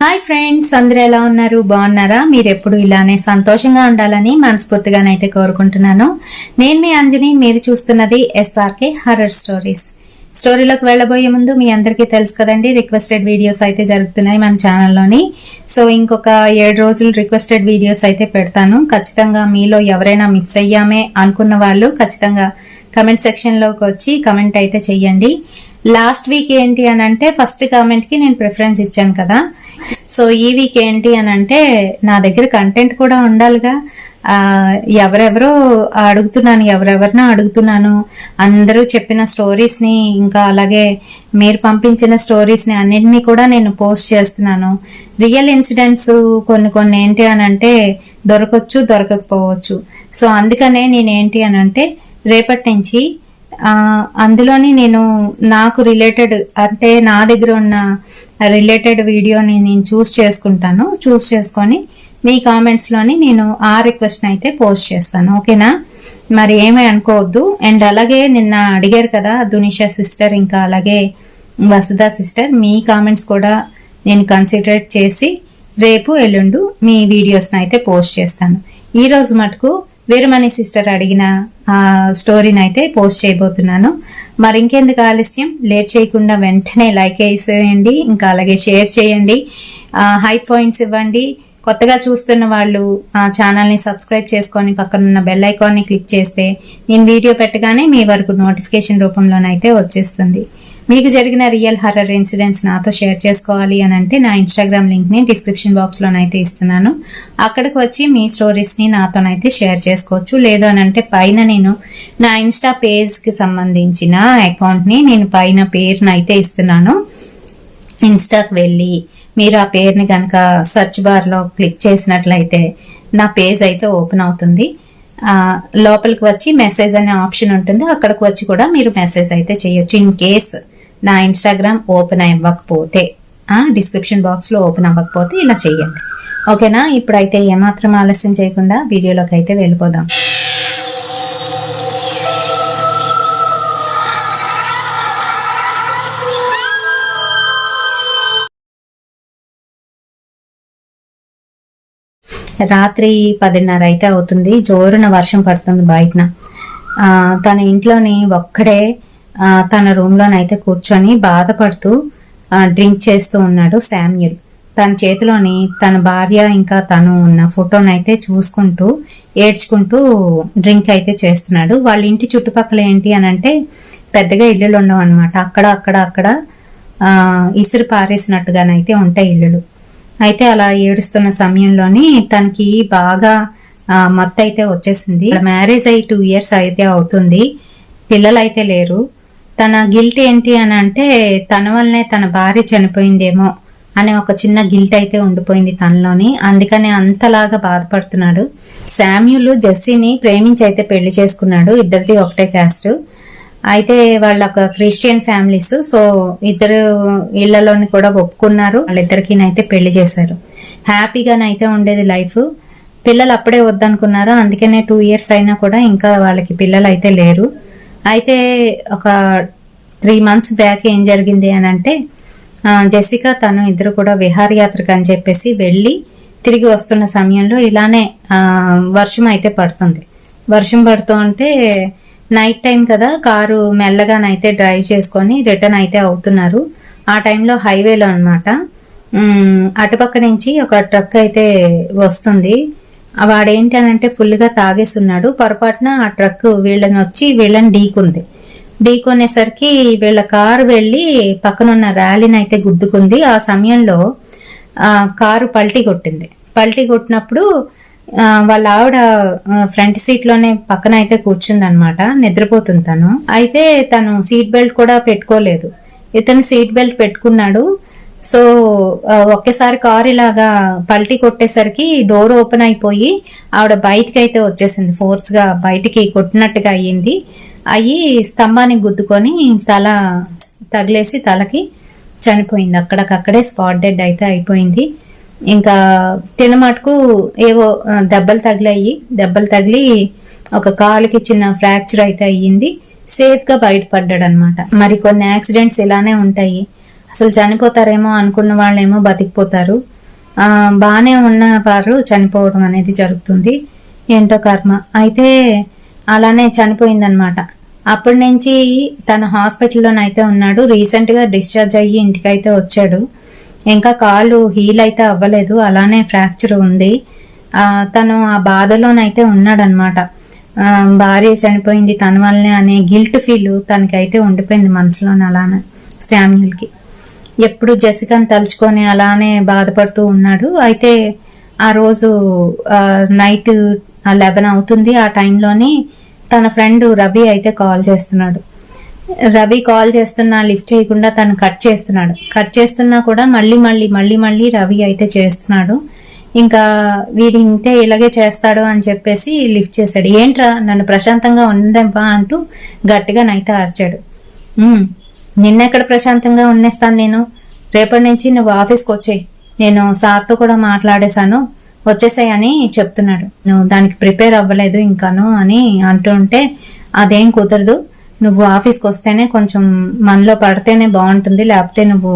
Hi friends, అందరూ ఎలా ఉన్నారు? బాగున్నారా? మీరు ఎప్పుడు ఇలానే సంతోషంగా ఉండాలని మనస్ఫూర్తిగానైతే కోరుకుంటున్నాను. నేను మీ అంజని, మీరు చూస్తున్నది ఎస్ఆర్కే హర్రర్ స్టోరీస్. స్టోరీలోకి వెళ్ళబోయే ముందు మీ అందరికీ తెలుసు కదండి, రిక్వెస్టెడ్ వీడియోస్ అయితే జరుగుతున్నాయి మన ఛానల్లోని. సో ఇంకొక 7 రోజులు రిక్వెస్టెడ్ వీడియోస్ అయితే పెడతాను. ఖచ్చితంగా మీలో ఎవరైనా మిస్ అయ్యామే అనుకున్న వాళ్ళు ఖచ్చితంగా కమెంట్ సెక్షన్లోకి వచ్చి కమెంట్ అయితే చెయ్యండి. లాస్ట్ వీక్ ఏంటి అని అంటే ఫస్ట్ కామెంట్ కి నేను ప్రిఫరెన్స్ ఇచ్చాను కదా. సో ఈ వీక్ ఏంటి అని అంటే నా దగ్గర కంటెంట్ కూడా ఉండాలిగా. ఎవరెవరో ఎవరెవరినో అడుగుతున్నాను. అందరూ చెప్పిన స్టోరీస్ ని, ఇంకా అలాగే మీరు పంపించిన స్టోరీస్ ని అన్నింటినీ కూడా నేను పోస్ట్ చేస్తున్నాను. రియల్ ఇన్సిడెంట్స్ కొన్ని ఏంటి అని అంటే దొరకచ్చు, దొరకకపోవచ్చు. సో అందుకనే నేనేంటి అని అంటే రేపటి నుంచి అందులోని నేను నాకు రిలేటెడ్ అంటే నా దగ్గర ఉన్న రిలేటెడ్ వీడియోని నేను చూస్ చేసుకొని మీ కామెంట్స్లోని నేను ఆ రిక్వెస్ట్ని అయితే పోస్ట్ చేస్తాను. ఓకేనా? మరి ఏమీ అనుకోవద్దు. అండ్ అలాగే నిన్న అడిగారు కదా దునిషా సిస్టర్, ఇంకా అలాగే వసుధ సిస్టర్, మీ కామెంట్స్ కూడా నేను కన్సిడర్ చేసి రేపు ఎల్లుండు మీ వీడియోస్ని అయితే పోస్ట్ చేస్తాను. ఈరోజు మటుకు వీరమణి సిస్టర్ అడిగిన స్టోరీని అయితే పోస్ట్ చేయబోతున్నాను. మరి ఇంకెందుకు ఆలస్యం, లేట్ చేయకుండా వెంటనే లైక్ వేసేయండి, ఇంకా అలాగే షేర్ చేయండి, హై పాయింట్స్ ఇవ్వండి. కొత్తగా చూస్తున్న వాళ్ళు ఛానల్ని సబ్స్క్రైబ్ చేసుకొని పక్కనున్న బెల్ ఐకాన్ని క్లిక్ చేస్తే నేను వీడియో పెట్టగానే మీ వరకు నోటిఫికేషన్ రూపంలోనైతే వచ్చేస్తుంది. మీకు జరిగిన రియల్ హర్రర్ ఇన్సిడెంట్స్ నాతో షేర్ చేసుకోవాలి అని అంటే నా ఇన్స్టాగ్రామ్ లింక్ని డిస్క్రిప్షన్ బాక్స్లోనైతే ఇస్తున్నాను. అక్కడికి వచ్చి మీ స్టోరీస్ని నాతోనైతే షేర్ చేసుకోవచ్చు. లేదు అని అంటే పైన నేను నా ఇన్స్టా పేజ్కి సంబంధించిన అకౌంట్ని నేను పైన పేరుని అయితే ఇస్తున్నాను. ఇన్స్టాకి వెళ్ళి మీరు ఆ పేరుని కనుక సెర్చ్ బార్లో క్లిక్ చేసినట్లయితే నా పేజ్ అయితే ఓపెన్ అవుతుంది. లోపలికి వచ్చి మెసేజ్ అనే ఆప్షన్ ఉంటుంది. అక్కడికి వచ్చి కూడా మీరు మెసేజ్ అయితే చేయొచ్చు. ఇన్ కేస్ నా ఇన్స్టాగ్రామ్ ఓపెన్ అవ్వకపోతే, డిస్క్రిప్షన్ బాక్స్లో ఓపెన్ అవ్వకపోతే ఇలా చేయండి. ఓకేనా? ఇప్పుడైతే ఏమాత్రం ఆలస్యం చేయకుండా వీడియోలోకి అయితే వెళ్ళిపోదాం. రాత్రి 10:30 అయితే అవుతుంది. జోరున వర్షం పడుతుంది బయటన. తన ఇంట్లోని ఒక్కడే తన రూమ్లోనైతే కూర్చొని బాధపడుతూ డ్రింక్ చేస్తూ ఉన్నాడు శామ్యూల్. తన చేతిలోని తన భార్య ఇంకా తను ఉన్న ఫోటోనైతే చూసుకుంటూ ఏడ్చుకుంటూ డ్రింక్ అయితే చేస్తున్నాడు. వాళ్ళ ఇంటి చుట్టుపక్కల ఏంటి అని అంటే పెద్దగా ఇల్లులు ఉండవు అనమాట. అక్కడ ఇసురు పారేసినట్టుగానైతే ఉంటాయి ఇల్లులు. అయితే అలా ఏడుస్తున్న సమయంలోని తనకి బాగా మత్తు అయితే వచ్చేసింది. మ్యారేజ్ అయ్యి 2 years అయితే అవుతుంది, పిల్లలు అయితే లేరు. తన గిల్ట్ ఏంటి అని అంటే తన వల్లనే తన భార్య చనిపోయిందేమో అనే ఒక చిన్న గిల్ట్ అయితే ఉండిపోయింది తనలోని. అందుకనే అంతలాగా బాధపడుతున్నాడు. శామ్యూల్ జెస్సీని ప్రేమించి అయితే పెళ్లి చేసుకున్నాడు. ఇద్దరిది ఒకటే క్యాస్ట్. అయితే వాళ్ళ ఒక క్రిస్టియన్ ఫ్యామిలీస్. సో ఇద్దరు ఇళ్లలోని కూడా ఒప్పుకున్నారు. వాళ్ళిద్దరికినైతే పెళ్లి చేశారు. హ్యాపీగానైతే ఉండేది లైఫ్. పిల్లలు అప్పుడే వద్దనుకున్నారు. అందుకనే 2 years అయినా కూడా ఇంకా వాళ్ళకి పిల్లలు అయితే లేరు. అయితే ఒక 3 months బ్యాక్ ఏం జరిగింది అని అంటే జెసికా తను ఇద్దరు కూడా విహారయాత్రకు అని చెప్పేసి వెళ్ళి తిరిగి వస్తున్న సమయంలో ఇలానే వర్షం అయితే పడుతుంది. వర్షం పడుతూ ఉంటే నైట్ టైం కదా, కారు మెల్లగానైతే డ్రైవ్ చేసుకొని రిటర్న్ అయితే అవుతున్నారు. ఆ టైంలో హైవేలో అనమాట అటుపక్క నుంచి ఒక ట్రక్ అయితే వస్తుంది. వాడేంటి అని అంటే ఫుల్గా తాగేస్తున్నాడు. పొరపాటున ఆ ట్రక్ వీళ్ళని ఢీకొనేసరికి వీళ్ళ కారు వెళ్ళి పక్కనున్న ర్యాలీని అయితే గుద్దుకుంది. ఆ సమయంలో కారు పల్టీ కొట్టినప్పుడు వాళ్ళ ఆవిడ ఫ్రంట్ సీట్ లోనే పక్కన అయితే కూర్చుంది అనమాట. నిద్రపోతుంది తను. అయితే తను సీట్ బెల్ట్ కూడా పెట్టుకోలేదు. ఇతను సీట్ బెల్ట్ పెట్టుకున్నాడు. సో ఒకేసారి కారు ఇలాగా పల్టీ కొట్టేసరికి డోర్ ఓపెన్ అయిపోయి ఆవిడ బయటికి అయితే వచ్చేసింది. ఫోర్స్ గా బయటికి కొట్టినట్టుగా అయ్యి స్తంభానికి గుద్దుకొని తల తగిలేసి తలకి చనిపోయింది. అక్కడికక్కడే స్పాట్ డెడ్ అయితే అయిపోయింది. ఇంకా తినమటుకు ఏవో దెబ్బలు తగిలి ఒక కాలుకి చిన్న ఫ్రాక్చర్ అయితే అయ్యింది. సేఫ్ గా బయటపడ్డాడు అనమాట. మరి కొన్ని యాక్సిడెంట్స్ ఇలానే ఉంటాయి. అసలు చనిపోతారేమో అనుకున్న వాళ్ళేమో బతికిపోతారు. బాగానే ఉన్న వారు చనిపోవడం అనేది జరుగుతుంది. ఏంటో కర్మ. అయితే అలానే చనిపోయిందనమాట. అప్పటి నుంచి తన హాస్పిటల్లోనైతే ఉన్నాడు. రీసెంట్గా డిశ్చార్జ్ అయ్యి ఇంటికైతే వచ్చాడు. ఇంకా కాలు హీల్ అయితే అవ్వలేదు, అలానే ఫ్రాక్చర్ ఉంది. తను ఆ బాధలోనైతే ఉన్నాడనమాట. భార్య చనిపోయింది తన వల్లనే అనే గిల్ట్ ఫీల్ తనకైతే ఉండిపోయింది మనసులోనే. అలానే శామ్యూల్కి ఎప్పుడు జెసికాని తలుచుకొని అలానే బాధపడుతూ ఉన్నాడు. అయితే ఆ రోజు నైట్ 11 అవుతుంది. ఆ టైంలోని తన ఫ్రెండ్ రవి అయితే కాల్ చేస్తున్నాడు. రవి కాల్ చేస్తున్నా లిఫ్ట్ చేయకుండా తను కట్ చేస్తున్నా కూడా మళ్ళీ రవి అయితే చేస్తున్నాడు. ఇంకా వీడి ఇంతే ఇలాగే చేస్తాడు అని చెప్పేసి లిఫ్ట్ చేశాడు. ఏంట్రా నన్ను ప్రశాంతంగా ఉండేవా అంటూ గట్టిగా నైతే అరిచాడు. నిన్నెక్కడ ప్రశాంతంగా ఉండేస్తాను నేను, రేపటి నుంచి నువ్వు ఆఫీస్కి వచ్చేయి, నేను సార్తో కూడా మాట్లాడేశాను, వచ్చేసాయని చెప్తున్నాడు. నువ్వు దానికి ప్రిపేర్ అవ్వలేదు ఇంకాను అని అంటుంటే, అదేం కుదరదు, నువ్వు ఆఫీస్కి వస్తేనే కొంచెం మనలో పడితేనే బాగుంటుంది, లేకపోతే నువ్వు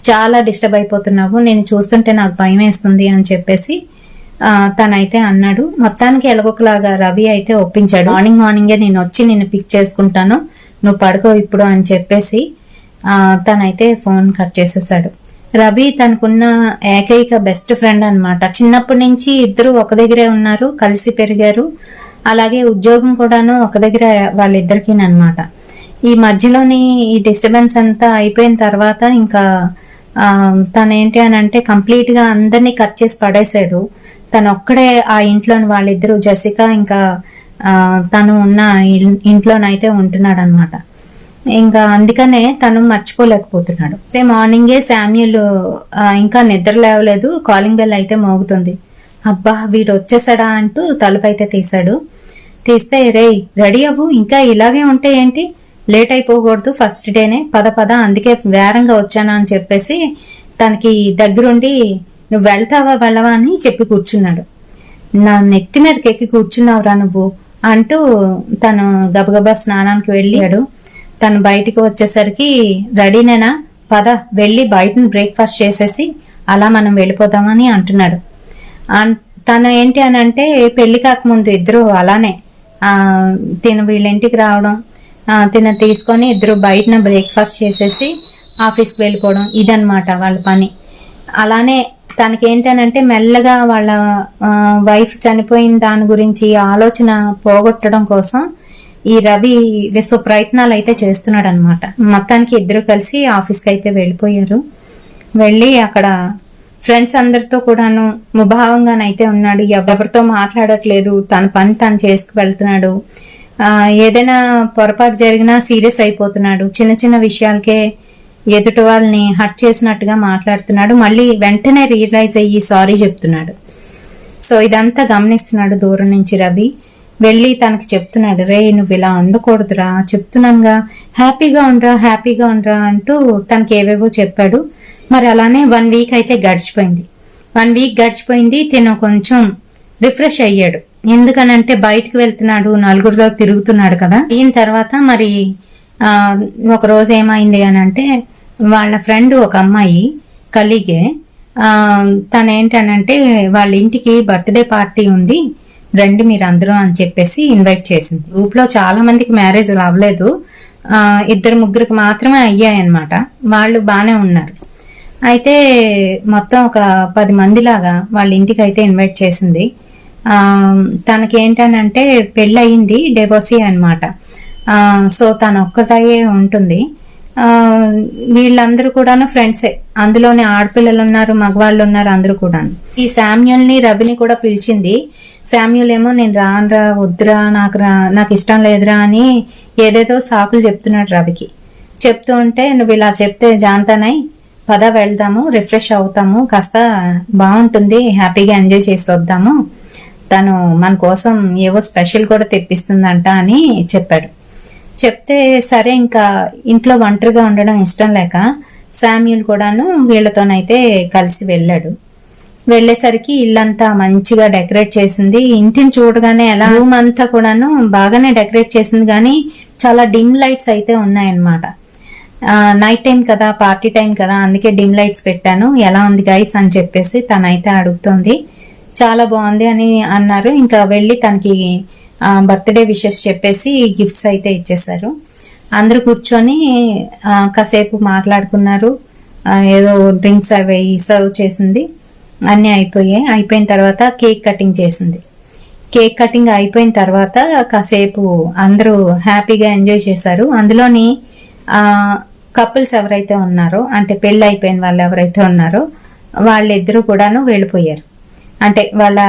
చాలా డిస్టర్బ్ అయిపోతున్నావు, నేను చూస్తుంటే నాకు భయం వేస్తుంది అని చెప్పేసి తనైతే అన్నాడు. మొత్తానికి ఎలాగొకలాగా రవి అయితే ఒప్పించాడు. మార్నింగే నేను వచ్చి నిన్ను పిక్ చేసుకుంటాను, నువ్వు పడుకో ఇప్పుడు అని చెప్పేసి తనైతే ఫోన్ కట్ చేసేసాడు. రవి తనకున్న ఏకైక బెస్ట్ ఫ్రెండ్ అనమాట. చిన్నప్పటి నుంచి ఇద్దరు ఒక దగ్గరే ఉన్నారు, కలిసి పెరిగారు. అలాగే ఉద్యోగం కూడాను ఒక దగ్గర వాళ్ళిద్దరికి అనమాట. ఈ మధ్యలోని ఈ డిస్టర్బెన్స్ అంతా అయిపోయిన తర్వాత ఇంకా తనేంటి అని అంటే కంప్లీట్ గా అందరినీ కట్ చేసి పడేశాడు. తను ఒక్కడే ఆ ఇంట్లోని వాళ్ళిద్దరు జెసికా ఇంకా తను ఉన్న ఇంట్లోనైతే ఉంటున్నాడు అనమాట. ఇంకా అందుకనే తను మర్చిపోలేకపోతున్నాడు. మార్నింగే శామ్యూల్ ఇంకా నిద్ర లేవలేదు, కాలింగ్ బెల్ అయితే మోగుతుంది. అబ్బా వీడు వచ్చేసాడా అంటూ తలుపు అయితే తీశాడు. తీస్తే రే రెడీ అవ్వు, ఇంకా ఇలాగే ఉంటే ఏంటి, లేట్ అయిపోకూడదు, ఫస్ట్ డేనే, పద అందుకే వేరంగా వచ్చానా అని చెప్పేసి తనకి దగ్గరుండి నువ్వు వెళ్ళవా అని చెప్పి కూర్చున్నాడు. నా నెత్తి మీదకి ఎక్కి కూర్చున్నావురా నువ్వు అంటూ తను గబగబా స్నానానికి వెళ్ళాడు. తను బయటికి వచ్చేసరికి రెడీనేనా, పద వెళ్ళి బయటను బ్రేక్ఫాస్ట్ చేసేసి అలా మనం వెళ్ళిపోదామని అంటున్నాడు. తను ఏంటి అని అంటే పెళ్లి కాకముందు ఇద్దరు అలానే తిను వీళ్ళ ఇంటికి రావడం, తిన తీసుకొని ఇద్దరు బయటన బ్రేక్ఫాస్ట్ చేసేసి ఆఫీస్కి వెళ్ళిపోవడం, ఇదనమాట వాళ్ళ పని. అలానే తనకేంటనంటే మెల్లగా వాళ్ళ వైఫ్ చనిపోయిన దాని గురించి ఆలోచన పోగొట్టడం కోసం ఈ రవి విశ్వ ప్రయత్నాలు అయితే చేస్తున్నాడు అనమాట. మొత్తానికి ఇద్దరు కలిసి ఆఫీస్కి అయితే వెళ్ళిపోయారు. వెళ్ళి అక్కడ ఫ్రెండ్స్ అందరితో కూడాను ముభావంగానైతే ఉన్నాడు. ఎవరితో మాట్లాడట్లేదు, తన పని తను చేసుకు వెళ్తున్నాడు. ఏదైనా పొరపాటు జరిగినా సీరియస్ అయిపోతున్నాడు. చిన్న చిన్న విషయాలకే ఎదుటి వాళ్ళని హర్ట్ చేసినట్టుగా మాట్లాడుతున్నాడు. మళ్ళీ వెంటనే రియలైజ్ అయ్యి సారీ చెప్తున్నాడు. సో ఇదంతా గమనిస్తున్నాడు దూరం నుంచి రవి. వెళ్ళి తనకి చెప్తున్నాడు, రే నువ్వు ఇలా ఉండకూడదురా, చెప్తున్నానుగా, హ్యాపీగా ఉండరా అంటూ తనకి ఏవేవో చెప్పాడు. మరి అలానే 1 వీక్ అయితే గడిచిపోయింది. 1 వీక్ గడిచిపోయింది. తిను కొంచెం రిఫ్రెష్ అయ్యాడు. ఎందుకనంటే బయటకు వెళ్తున్నాడు, నలుగురిలో తిరుగుతున్నాడు కదా. అయిన తర్వాత మరి ఒక రోజు ఏమైంది అని అంటే వాళ్ళ ఫ్రెండ్ ఒక అమ్మాయి కలీగే తనేంటనంటే వాళ్ళ ఇంటికి బర్త్డే పార్టీ ఉంది, రండి మీరు అందరూ అని చెప్పేసి ఇన్వైట్ చేసింది. గ్రూప్ లో చాలా మందికి మ్యారేజ్ అవ్వలేదు, 2-3కి మాత్రమే అయ్యాయన్నమాట. వాళ్ళు బాగానే ఉన్నారు. అయితే మొత్తం ఒక 10 మంది లాగా వాళ్ళ ఇంటికి అయితే ఇన్వైట్ చేసింది. తనకేంటనంటే పెళ్ళి అయింది, డెవోసీ అనమాట. సో తను ఒక్కదాయే ఉంటుంది. వీళ్ళందరూ కూడాను ఫ్రెండ్సే, అందులోనే ఆడపిల్లలు ఉన్నారు, మగవాళ్ళు ఉన్నారు, అందరూ కూడాను. ఈ శామ్యూల్ని రవిని కూడా పిలిచింది. శామ్యూల్ ఏమో నేను రానురా, వద్దురా, నాకు ఇష్టం లేదురా అని ఏదేదో సాకులు చెప్తున్నాడు రవికి. చెప్తూ ఉంటే నువ్వు ఇలా చెప్తే జాంతానై పద వెళ్దాము, రిఫ్రెష్ అవుతాము, కాస్త బాగుంటుంది, హ్యాపీగా ఎంజాయ్ చేసి వద్దాము, తను మన కోసం ఏవో స్పెషల్ కూడా తెప్పిస్తుందంట అని చెప్పాడు. చెప్తే సరే ఇంకా ఇంట్లో ఒంటరిగా ఉండడం ఇష్టం లేక శామ్యూల్ కూడాను వీళ్ళతోనైతే కలిసి వెళ్ళాడు. వెళ్ళేసరికి ఇల్లంతా మంచిగా డెకరేట్ చేసింది. ఇంటిని చూడగానే ఎలా రూమ్ అంతా కూడాను బాగానే డెకరేట్ చేసింది, కానీ చాలా డిమ్ లైట్స్ అయితే ఉన్నాయన్నమాట. నైట్ టైం కదా, పార్టీ టైం కదా, అందుకే డిమ్ లైట్స్ పెట్టాను, ఎలా ఉంది గైస్ అని చెప్పేసి తనైతే అడుగుతుంది. చాలా బాగుంది అని అన్నారు. ఇంకా వెళ్ళి తనకి బర్త్డే విషెస్ చెప్పేసి గిఫ్ట్స్ అయితే ఇచ్చేసారు. అందరూ కూర్చొని కాసేపు మాట్లాడుకున్నారు. ఏదో డ్రింక్స్ అవి సర్వ్ చేసింది, అన్నీ అయిపోయాయి. అయిపోయిన తర్వాత కేక్ కటింగ్ చేసింది. కేక్ కటింగ్ అయిపోయిన తర్వాత కాసేపు అందరూ హ్యాపీగా ఎంజాయ్ చేశారు. అందులోని కపుల్స్ ఎవరైతే ఉన్నారో, అంటే పెళ్ళి అయిపోయిన వాళ్ళు ఎవరైతే ఉన్నారో వాళ్ళిద్దరూ కూడాను వెళ్ళిపోయారు. అంటే వాళ్ళ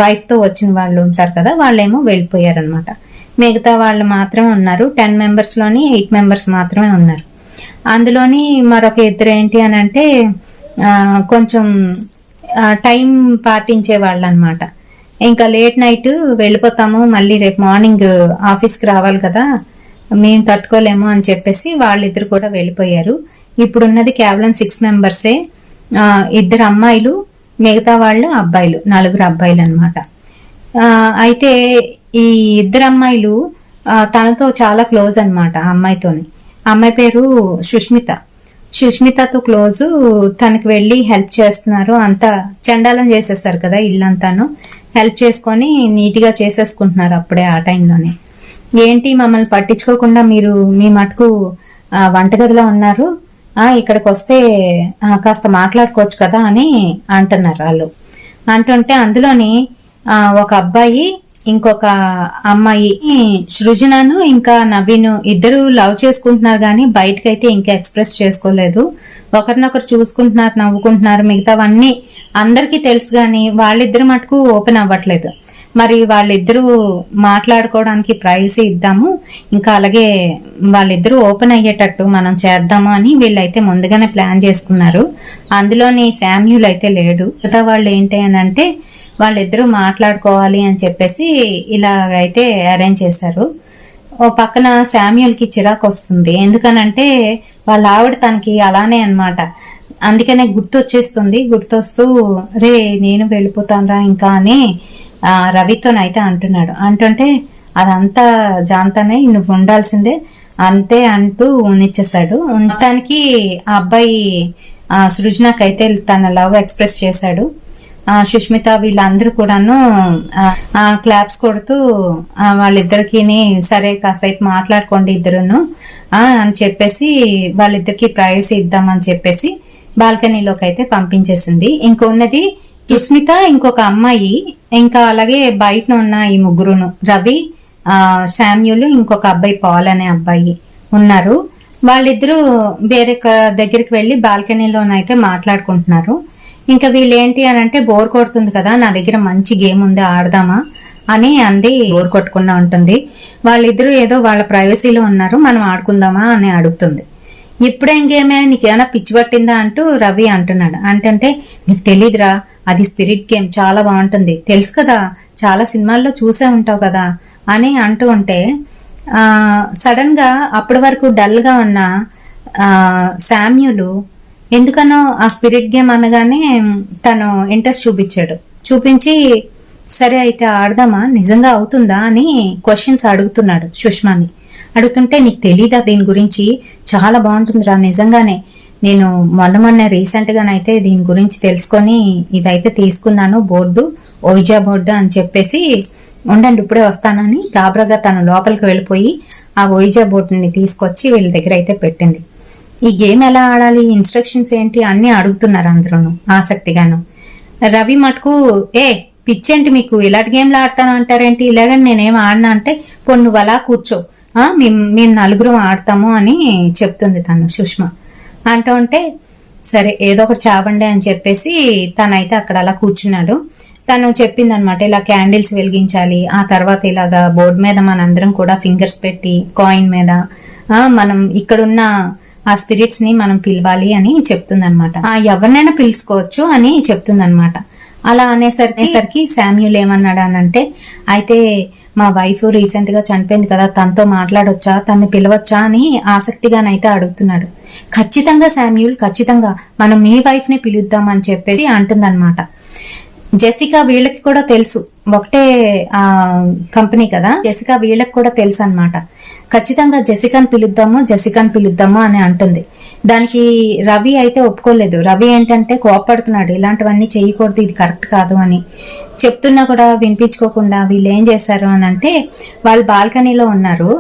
వైఫ్తో వచ్చిన వాళ్ళు ఉంటారు కదా, వాళ్ళేమో వెళ్ళిపోయారు అనమాట. మిగతా వాళ్ళు మాత్రమే ఉన్నారు. 10 మెంబర్స్లోని 8 మెంబర్స్ మాత్రమే ఉన్నారు. అందులోని మరొక ఇద్దరు ఏంటి అని అంటే కొంచెం టైం పాటించే వాళ్ళు అనమాట. ఇంకా లేట్ నైట్ వెళ్ళిపోతాము, మళ్ళీ రేపు మార్నింగ్ ఆఫీస్కి రావాలి కదా, మేము తట్టుకోలేము అని చెప్పేసి వాళ్ళిద్దరు కూడా వెళ్ళిపోయారు. ఇప్పుడున్నది కేవలం 6 మెంబర్సే. 2 అమ్మాయిలు, మిగతా వాళ్ళు అబ్బాయిలు, 4 అబ్బాయిలు అనమాట. అయితే ఈ 2 అమ్మాయిలు తనతో చాలా క్లోజ్ అనమాట. ఆ అమ్మాయితోని, అమ్మాయి పేరు సుష్మిత. సుష్మితతో క్లోజు. తనకి వెళ్ళి హెల్ప్ చేస్తున్నారు. అంతా చండాలం చేసేస్తారు కదా ఇల్లంతాను, హెల్ప్ చేసుకొని నీట్గా చేసేసుకుంటున్నారు అప్పుడే ఆ టైంలోనే. ఏంటి మమ్మల్ని పట్టించుకోకుండా మీరు మీ మటుకు వంటగదిలో ఉన్నారు, ఇక్కడికి వస్తే కాస్త మాట్లాడుకోవచ్చు కదా అని అంటున్నారు వాళ్ళు. అంటుంటే అందులోని ఒక అబ్బాయి, ఇంకొక అమ్మాయి, సృజనను ఇంకా నవీన్ ఇద్దరు లవ్ చేసుకుంటున్నారు కానీ బయటకైతే ఇంకా ఎక్స్ప్రెస్ చేసుకోలేదు. ఒకరినొకరు చూసుకుంటున్నారు, నవ్వుకుంటున్నారు. మిగతావన్నీ అందరికీ తెలుసు కానీ వాళ్ళిద్దరు మటుకు ఓపెన్ అవ్వట్లేదు. మరి వాళ్ళిద్దరూ మాట్లాడుకోవడానికి ప్రైవసీ ఇద్దాము, ఇంకా అలాగే వాళ్ళిద్దరూ ఓపెన్ అయ్యేటట్టు మనం చేద్దాము అని వీళ్ళైతే ముందుగానే ప్లాన్ చేసుకున్నారు. అందులోని శామ్యూల్ అయితే లేడు. మిగతా వాళ్ళు ఏంటి అని అంటే వాళ్ళిద్దరూ మాట్లాడుకోవాలి అని చెప్పేసి ఇలాగైతే అరేంజ్ చేశారు. ఓ పక్కన శామ్యూల్కి చిరాకు వస్తుంది. ఎందుకనంటే వాళ్ళ ఆవిడ తనకి అలానే అనమాట. అందుకనే గుర్తొస్తూ రే నేను వెళ్ళిపోతానురా ఇంకా అని రవితోనైతే అంటున్నాడు. అంటుంటే అదంతా జాంతానే, నువ్వు ఉండాల్సిందే అంతే అంటూ నిచ్చేశాడు. ఉండటానికి ఆ అబ్బాయి సృజనకైతే తన లవ్ ఎక్స్ప్రెస్ చేశాడు. సుష్మిత వీళ్ళందరూ కూడాను క్లాప్స్ కొడుతూ వాళ్ళిద్దరికి సరే కాసేపు మాట్లాడుకోండి ఇద్దరును అని చెప్పేసి వాళ్ళిద్దరికి ప్రైవసీ ఇద్దామని చెప్పేసి బాల్కనీలోకి అయితే పంపించేసింది. ఇంకొన్నది సుస్మిత, ఇంకొక అమ్మాయి, ఇంకా అలాగే బయట ఉన్న ఈ ముగ్గురును, రవి, శామ్యూల్, ఇంకొక అబ్బాయి పాల్ అనే అబ్బాయి ఉన్నారు. వాళ్ళిద్దరూ వేరే దగ్గరికి వెళ్ళి బాల్కనీలోనైతే మాట్లాడుకుంటున్నారు. ఇంకా వీళ్ళు ఏంటి అని అంటే బోర్ కొడుతుంది కదా, నా దగ్గర మంచి గేమ్ ఉంది ఆడదామా అని అంది. బోర్ కొట్టకుండా ఉంటుంది. వాళ్ళిద్దరూ ఏదో వాళ్ళ ప్రైవసీలో ఉన్నారు, మనం ఆడుకుందామా అని అడుగుతుంది. ఇప్పుడేం గేమే, నీకేమైనా పిచ్చి పట్టిందా అంటూ రవి అంటున్నాడు. అంటే నీకు తెలీదురా, అది స్పిరిట్ గేమ్, చాలా బాగుంటుంది, తెలుసు కదా, చాలా సినిమాల్లో చూసే ఉంటావు కదా అని అంటూ ఉంటే సడన్ గా అప్పటి వరకు డల్ గా ఉన్న శామ్యూలు ఎందుకనో ఆ స్పిరిట్ గేమ్ అనగానే తను ఇంట్రెస్ట్ చూపించి సరే అయితే ఆడదామా, నిజంగా అవుతుందా అని క్వశ్చన్స్ అడుగుతున్నాడు సుష్మాని. అడుగుతుంటే నీకు తెలీదా దీని గురించి, చాలా బాగుంటుందిరా నిజంగానే, నేను మొన్న రీసెంట్ గానైతే దీని గురించి తెలుసుకొని ఇదైతే తీసుకున్నాను, బోర్డు, ఓయిజా బోర్డు అని చెప్పేసి, ఉండండి ఇప్పుడే వస్తానని గాబరాగా తను లోపలికి వెళ్ళిపోయి ఆ ఓయిజా బోర్డుని తీసుకొచ్చి వీళ్ళ దగ్గర అయితే పెట్టింది. ఈ గేమ్ ఎలా ఆడాలి, ఇన్స్ట్రక్షన్స్ ఏంటి అన్ని అడుగుతున్నారు అందరూ ఆసక్తిగాను. రవి మటుకు పిచ్చేంటి మీకు, ఇలాంటి గేమ్లు ఆడతాను అంటారేంటి, ఇలాగని నేనేం ఆడినా అంటే పొన్ను నువ్వు అలా కూర్చో, మేము 4 ఆడతాము అని చెప్తుంది తను సుష్మ. అంటూ ఉంటే సరే ఏదో ఒకటి చావండి అని చెప్పేసి తనైతే అక్కడ అలా కూర్చున్నాడు. తను చెప్పింది అనమాట, ఇలా క్యాండిల్స్ వెలిగించాలి, ఆ తర్వాత ఇలాగా బోర్డు మీద మనందరం కూడా ఫింగర్స్ పెట్టి కాయిన్ మీద మనం ఇక్కడున్న ఆ స్పిరిట్స్ ని మనం పిలవాలి అని చెప్తుంది అనమాట. ఎవరినైనా పిలుచుకోవచ్చు అని చెప్తుంది అనమాట. అలా అనేసరికి శామ్యూల్ ఏమన్నాడు అనంటే, అయితే మా వైఫ్ రీసెంట్ గా చనిపోయింది కదా, తనతో మాట్లాడొచ్చా, తను పిలవచ్చా అని ఆసక్తిగానైతే అడుగుతున్నాడు. ఖచ్చితంగా శామ్యూల్, ఖచ్చితంగా మనం మీ వైఫ్ ని పిలుద్దాం అని చెప్పేసి అంటుందన్నమాట. జెసికా వీళ్ళకి కూడా తెలుసు, ఒకటే కంపెనీ కదా, జెసికా వీళ్ళకి కూడా తెలుసు అనమాట. ఖచ్చితంగా జెసికాని పిలుద్దాము అని అంటుంది. దానికి రవి అయితే ఒప్పుకోలేదు. రవి ఏంటంటే కోపడుతున్నాడు, ఇలాంటివన్నీ చేయకూడదు, ఇది కరెక్ట్ కాదు అని చెప్తున్నా కూడా వినిపించుకోకుండా వీళ్ళు ఏం చేశారు అని అంటే, వాళ్ళు బాల్కనీలో ఉన్నారు,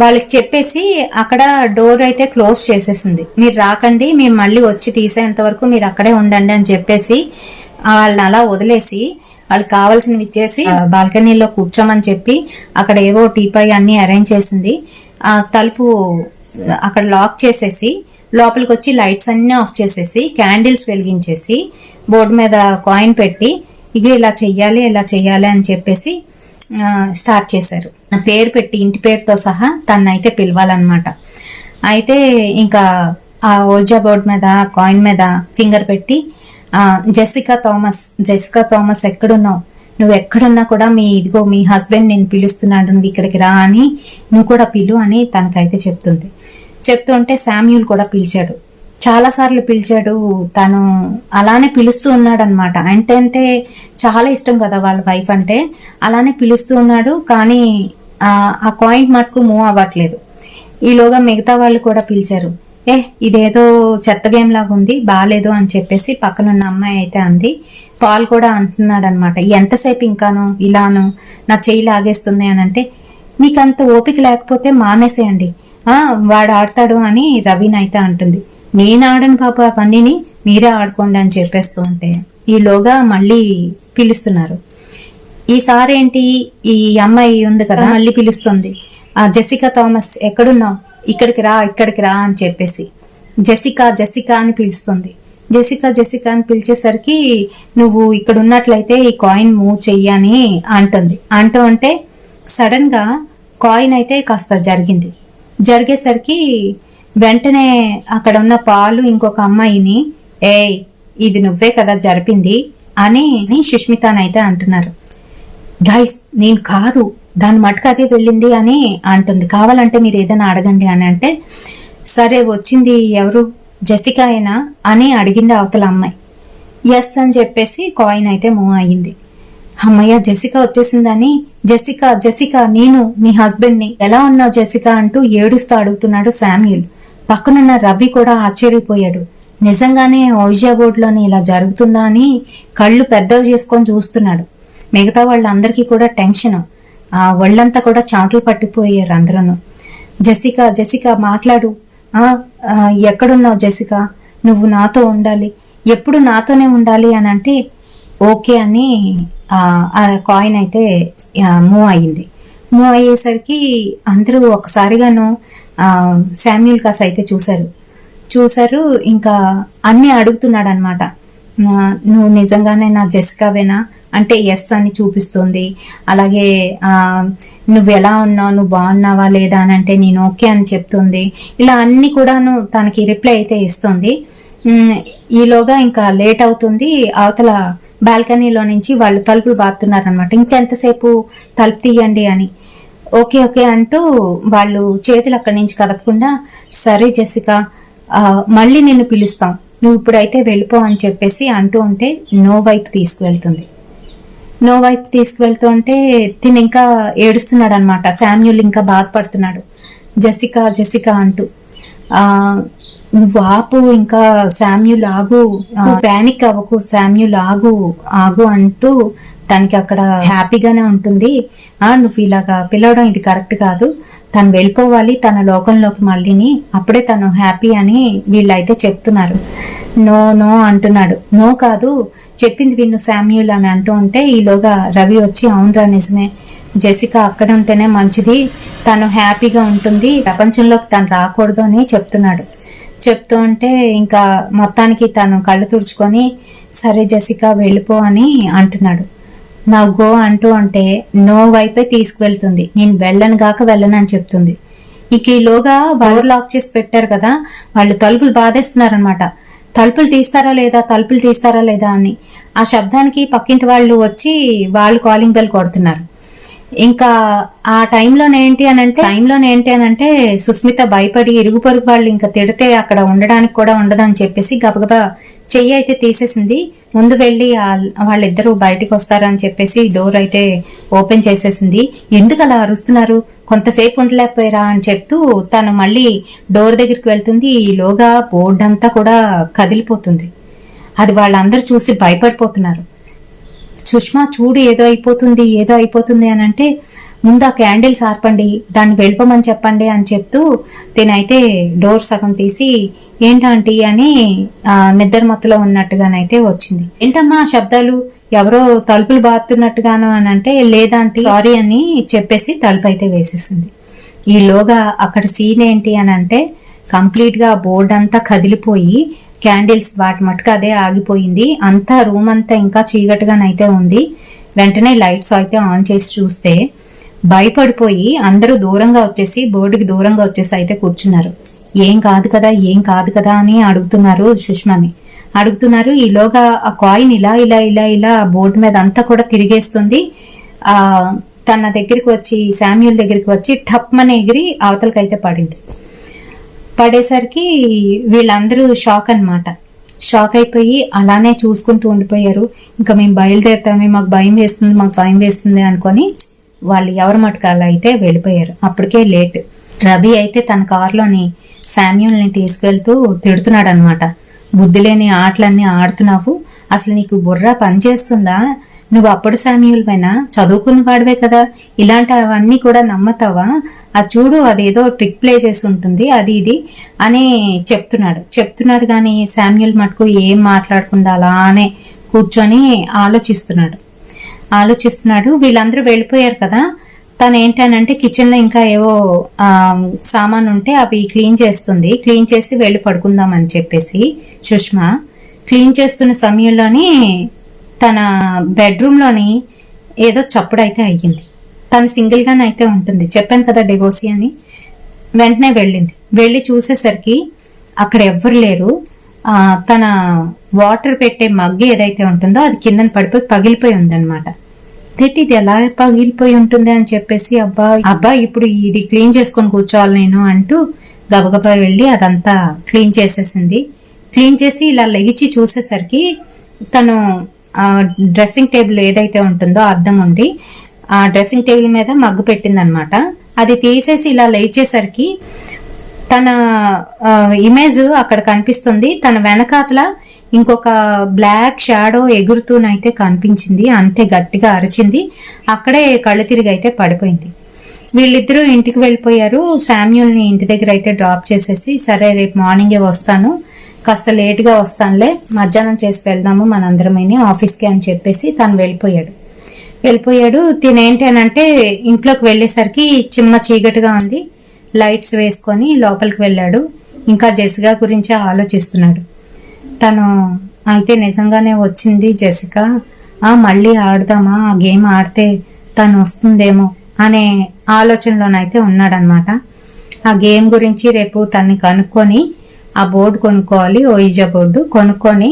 వాళ్ళకి చెప్పేసి అక్కడ డోర్ అయితే క్లోజ్ చేసేసింది. మీరు రాకండి, మేము మళ్ళీ వచ్చి తీసేంత వరకు మీరు అక్కడే ఉండండి అని చెప్పేసి వాళ్ళని అలా వదిలేసి వాళ్ళకి కావాల్సినవి ఇచ్చేసి బాల్కనీలో కూర్చోమని చెప్పి అక్కడ ఏవో టీపాయ్ అన్ని అరేంజ్ చేసింది. ఆ తలుపు అక్కడ లాక్ చేసేసి లోపలికి వచ్చి లైట్స్ అన్ని ఆఫ్ చేసేసి క్యాండిల్స్ వెలిగించేసి బోర్డు మీద కాయిన్ పెట్టి ఇది ఇలా చెయ్యాలి అని చెప్పేసి స్టార్ట్ చేశారు. పేరు పెట్టి ఇంటి పేరుతో సహా తనైతే పిలవాలన్నమాట. అయితే ఇంకా ఆ ఓజా బోర్డు మీద కాయిన్ మీద ఫింగర్ పెట్టి జెసికా థామస్ ఎక్కడున్నావు, నువ్వు ఎక్కడున్నా కూడా మీ హస్బెండ్ నేను పిలుస్తున్నాడు, నువ్వు ఇక్కడికి రా అని, నువ్వు కూడా పిలు అని తనకైతే చెప్తుంటే శామ్యూల్ కూడా పిలిచాడు. చాలాసార్లు పిలిచాడు. తను అలానే పిలుస్తూ ఉన్నాడు అనమాట. అంటే చాలా ఇష్టం కదా వాళ్ళ వైఫ్ అంటే, అలానే పిలుస్తూ ఉన్నాడు. కానీ ఆ కాయిన్ మటుకు మూవ్ అవ్వట్లేదు. ఈలోగా మిగతా వాళ్ళు కూడా పిలిచారు. ఇదేదో చెత్త గేమ్ లాగా ఉంది, బాగాలేదు అని చెప్పేసి పక్కనున్న అమ్మాయి అయితే అంది. పాల్ కూడా అంటున్నాడు అనమాట, ఎంతసేపు ఇంకాను ఇలాను నా చెయ్యి లాగేస్తుంది అని అంటే, మీకంత ఓపిక లేకపోతే మానేసేయండి, వాడు ఆడతాడు అని రవీన్ అయితే అంటుంది. నేను ఆడను పాప, పన్నీని మీరే ఆడుకోండి అని చెప్పేస్తూ ఉంటే ఈలోగా మళ్ళీ పిలుస్తున్నారు. ఈసారి ఏంటి, ఈ అమ్మాయి ఉంది కదా మళ్ళీ పిలుస్తుంది, జెసికా థామస్ ఎక్కడున్నావు, ఇక్కడికి రా అని చెప్పేసి జెసికా అని పిలుస్తుంది. జెసికా అని పిలిచేసరికి నువ్వు ఇక్కడ ఉన్నట్లయితే ఈ కాయిన్ మూవ్ చెయ్యని అంటుంది. అంటే సడన్ గా కాయిన్ అయితే కాస్త జరిగేసరికి వెంటనే అక్కడ ఉన్న పాలు ఇంకొక అమ్మాయిని ఇది నువ్వే కదా జరిపింది అని సుష్మితనైతే అంటున్నారు. గైస్ నేను కాదు, దాని మటుకు అదే వెళ్ళింది అని అంటుంది. కావాలంటే మీరు ఏదైనా అడగండి అని అంటే, సరే వచ్చింది ఎవరు, జెసికా అయినా అని అడిగింది అవతల అమ్మాయి. ఎస్ అని చెప్పేసి కాయిన్ అయితే మూవ్ అయ్యింది. అమ్మయ్య జెసికా వచ్చేసిందని, జెసికా నేను మీ హస్బెండ్ని, ఎలా ఉన్నావు జెసికా అంటూ ఏడుస్తూ అడుగుతున్నాడు శామ్యూల్. పక్కనున్న రవి కూడా ఆశ్చర్యపోయాడు. నిజంగానే ఓయిజా బోర్డులోని ఇలా జరుగుతుందా అని కళ్ళు పెద్దవి చేసుకొని చూస్తున్నాడు. మిగతా వాళ్ళందరికీ కూడా టెన్షన్, ఒళ్ళంతా కూడా చాటలు పట్టిపోయారు అందరూ. జెసికా మాట్లాడు, ఎక్కడున్నావు జెసికా, నువ్వు నాతో ఉండాలి, ఎప్పుడు నాతోనే ఉండాలి అని అంటే ఓకే అని ఆ కాయిన్ అయితే మూవ్ అయ్యింది. మూవ్ అయ్యేసరికి అందరూ ఒకసారిగాను శామ్యూల్ కాస్ అయితే చూశారు. ఇంకా అన్నీ అడుగుతున్నాడు అనమాట. నువ్వు నిజంగానే నా జెసికావేనా అంటే ఎస్ అని చూపిస్తుంది. అలాగే నువ్వు ఎలా ఉన్నావు, నువ్వు బాగున్నావా లేదా అని అంటే నేను ఓకే అని చెప్తుంది. ఇలా అన్ని కూడాను తనకి రిప్లై అయితే ఇస్తుంది. ఈలోగా ఇంకా లేట్ అవుతుంది. అవతల బాల్కనీలో నుంచి వాళ్ళు తలుపులు బాగుతున్నారనమాట. ఇంకెంతసేపు తలుపు తీయండి అని. ఓకే అంటూ వాళ్ళు చేతులు అక్కడి నుంచి కదపకుండా, సరే జెసికా మళ్ళీ నిన్ను పిలుస్తాం, నువ్వు ఇప్పుడైతే వెళ్ళిపో అని చెప్పేసి అంటూ ఉంటే నో వైపు తీసుకువెళ్తూ ఉంటే తిని ఇంకా ఏడుస్తున్నాడు అనమాట. శామ్యూల్ ఇంకా బాధపడుతున్నాడు. జెసికా అంటూ నువ్వు ఆపు, ఇంకా శామ్యూల్ ఆగు, ప్యానిక్ అవ్వకు, శామ్యూల్ ఆగు అంటూ తనకి అక్కడ హ్యాపీగానే ఉంటుంది. నువ్వు ఇలాగా పిలవడం ఇది కరెక్ట్ కాదు, తను వెళ్ళిపోవాలి తన లోకంలోకి మళ్ళీని, అప్పుడే తను హ్యాపీ అని వీళ్ళైతే చెప్తున్నారు. నో అంటున్నాడు. నో కాదు, చెప్పింది విన్ను శామ్యూల్ అని అంటూ ఉంటే ఈలోగా రవి వచ్చి అవునరా నిజమే, జెసికా అక్కడ ఉంటేనే మంచిది, తను హ్యాపీగా ఉంటుంది, ప్రపంచంలోకి తను రాకూడదు అని చెప్తూ ఉంటే ఇంకా మొత్తానికి తను కళ్ళు తుడుచుకొని సరే జెసికా వెళ్ళిపో అని అంటున్నాడు. నా గో అంటూ అంటే నో వైపే తీసుకువెళ్తుంది. నేను వెళ్ళను అని చెప్తుంది. ఇంక ఈలోగా డోర్ లాక్ చేసి పెట్టారు కదా, వాళ్ళు తలుపులు బాధేస్తున్నారనమాట. తలుపులు తీస్తారా లేదా అని. ఆ శబ్దానికి పక్కింటి వాళ్ళు వచ్చి వాళ్ళు కాలింగ్ బెల్ కొడుతున్నారు. ఇంకా ఆ టైంలోనేంటి అని అంటే సుస్మిత భయపడి ఇరుగు పొరుగు వాళ్ళు ఇంకా తిడితే అక్కడ ఉండడానికి కూడా ఉండదని చెప్పేసి గబగబా చెయ్యి అయితే తీసేసింది. ముందు వెళ్ళి వాళ్ళిద్దరూ బయటికి వస్తారని చెప్పేసి డోర్ అయితే ఓపెన్ చేసేసింది. ఎందుకు అలా అరుస్తున్నారు, కొంతసేపు ఉండలేకపోయారా అని చెప్తూ తను మళ్ళీ డోర్ దగ్గరికి వెళ్తుంది. ఈలోగా బోర్డు అంతా కూడా కదిలిపోతుంది. అది వాళ్ళందరూ చూసి భయపడిపోతున్నారు. సుష్మా చూడు ఏదో అయిపోతుంది అని అంటే, ముందు ఆ క్యాండిల్స్ ఆర్పండి, దాన్ని వెళ్ళిపోమని చెప్పండి అని చెప్తూ తినైతే డోర్ సగం తీసి ఏంటంటీ అని నిద్ర మత్తులో ఉన్నట్టుగానైతే వచ్చింది. ఏంటమ్మా శబ్దాలు, ఎవరో తలుపులు బాతున్నట్టుగాను అని అంటే, లేదంటే సారీ అని చెప్పేసి తలుపు అయితే వేసేసింది. ఈలోగా అక్కడ సీన్ ఏంటి అని అంటే, కంప్లీట్ గా బోర్డు అంతా కదిలిపోయి క్యాండిల్స్ వాటి మటుకు అదే ఆగిపోయింది. అంతా రూమ్ అంతా ఇంకా చీకటిగానైతే ఉంది. వెంటనే లైట్స్ అయితే ఆన్ చేసి చూస్తే భయపడిపోయి అందరూ దూరంగా వచ్చేసి బోర్డుకి దూరంగా వచ్చేసి అయితే కూర్చున్నారు. ఏం కాదు కదా అని అడుగుతున్నారు, సుష్మని అడుగుతున్నారు. ఈలోగా ఆ కాయిన్ ఇలా బోర్డు మీద అంతా కూడా తిరిగేస్తుంది. తన దగ్గరికి వచ్చి శామ్యూల్ దగ్గరికి వచ్చి టప్మని ఎగిరి అవతలకైతే పడింది. పడేసరికి వీళ్ళందరూ షాక్ అయిపోయి అలానే చూసుకుంటూ ఉండిపోయారు. ఇంకా మేము బయలుదేరుతామే, మాకు భయం వేస్తుంది అనుకొని వాళ్ళు ఎవరి మటుకు అలా అయితే వెళ్ళిపోయారు. అప్పటికే లేట్. రవి అయితే తన కారులోని శామ్యూల్ని తీసుకెళ్తూ తిడుతున్నాడు అనమాట. బుద్ధి లేని ఆటలన్నీ ఆడుతున్నావు, అసలు నీకు బుర్ర పనిచేస్తుందా, నువ్వు అప్పుడు శామ్యూల్వైనా చదువుకున్న వాడివే కదా, ఇలాంటివన్నీ కూడా నమ్మతావా, అది చూడు అదేదో ట్రిక్ ప్లే చేసి ఉంటుంది అది ఇది అని చెప్తున్నాడు కానీ శామ్యూల్ మటుకు ఏం మాట్లాడకుండా అలానే కూర్చొని ఆలోచిస్తున్నాడు. వీళ్ళందరూ వెళ్ళిపోయారు కదా, తను ఏంటనంటే కిచెన్ లో ఇంకా ఏవో సామాన్ ఉంటే అవి క్లీన్ చేస్తుంది. క్లీన్ చేసి వెళ్ళి పడుకుందామని చెప్పేసి సుష్మా క్లీన్ చేస్తున్న సమయంలోని తన బెడ్రూమ్ లోని ఏదో చప్పుడైతే అయ్యింది. తను సింగిల్ గానే అయితే ఉంటుంది, చెప్పాను కదా డివోర్సీ అని. వెంటనే వెళ్ళి చూసేసరికి అక్కడ ఎవ్వరు లేరు. తన వాటర్ పెట్టే మగ్గు ఏదైతే ఉంటుందో అది కిందన పగిలిపోయి ఉందన్నమాట. ఇది ఎలా పగిలిపోయి ఉంటుంది అని చెప్పేసి అబ్బా ఇప్పుడు ఇది క్లీన్ చేసుకొని కూర్చోవాలి నేను అంటూ గబగబా వెళ్ళి అదంతా క్లీన్ చేసేసింది. క్లీన్ చేసి ఇలా లెగిచి చూసేసరికి తను డ్రెస్సింగ్ టేబుల్ ఏదైతే ఉంటుందో అద్దం ఉండి ఆ డ్రెస్సింగ్ టేబుల్ మీద మగ్గు పెట్టిందనమాట. అది తీసేసి ఇలా లేచేసరికి తన ఇమేజ్ అక్కడ కనిపిస్తుంది. తన వెనకాతల ఇంకొక బ్లాక్ షాడో ఎగురుతూనైతే కనిపించింది. అంతే గట్టిగా అరిచింది. అక్కడే కళ్ళు తిరిగి అయితే పడిపోయింది. వీళ్ళిద్దరూ ఇంటికి వెళ్ళిపోయారు. శామ్యూల్ని ఇంటి దగ్గర అయితే డ్రాప్ చేసేసి, సరే రేపు మార్నింగే వస్తాను, కాస్త లేట్గా వస్తానులే, మధ్యాహ్నం చేసి వెళ్దాము మనందరమని ఆఫీస్కి అని చెప్పేసి తను వెళ్ళిపోయాడు. తినేంటి అని అంటే ఇంట్లోకి వెళ్ళేసరికి చిమ్మ చీకటిగా ఉంది. లైట్స్ వేసుకొని లోపలికి వెళ్ళాడు. ఇంకా జెసికా గురించే ఆలోచిస్తున్నాడు. తను అయితే నిజంగానే వచ్చింది జెసికా, మళ్ళీ ఆడదామా, ఆ గేమ్ ఆడితే తను వస్తుందేమో అనే ఆలోచనలోనైతే ఉన్నాడనమాట. ఆ గేమ్ గురించి రేపు తన్ని కనుక్కొని ఆ బోర్డు కొనుక్కోవాలి, ఓయిజా బోర్డు కొనుక్కొని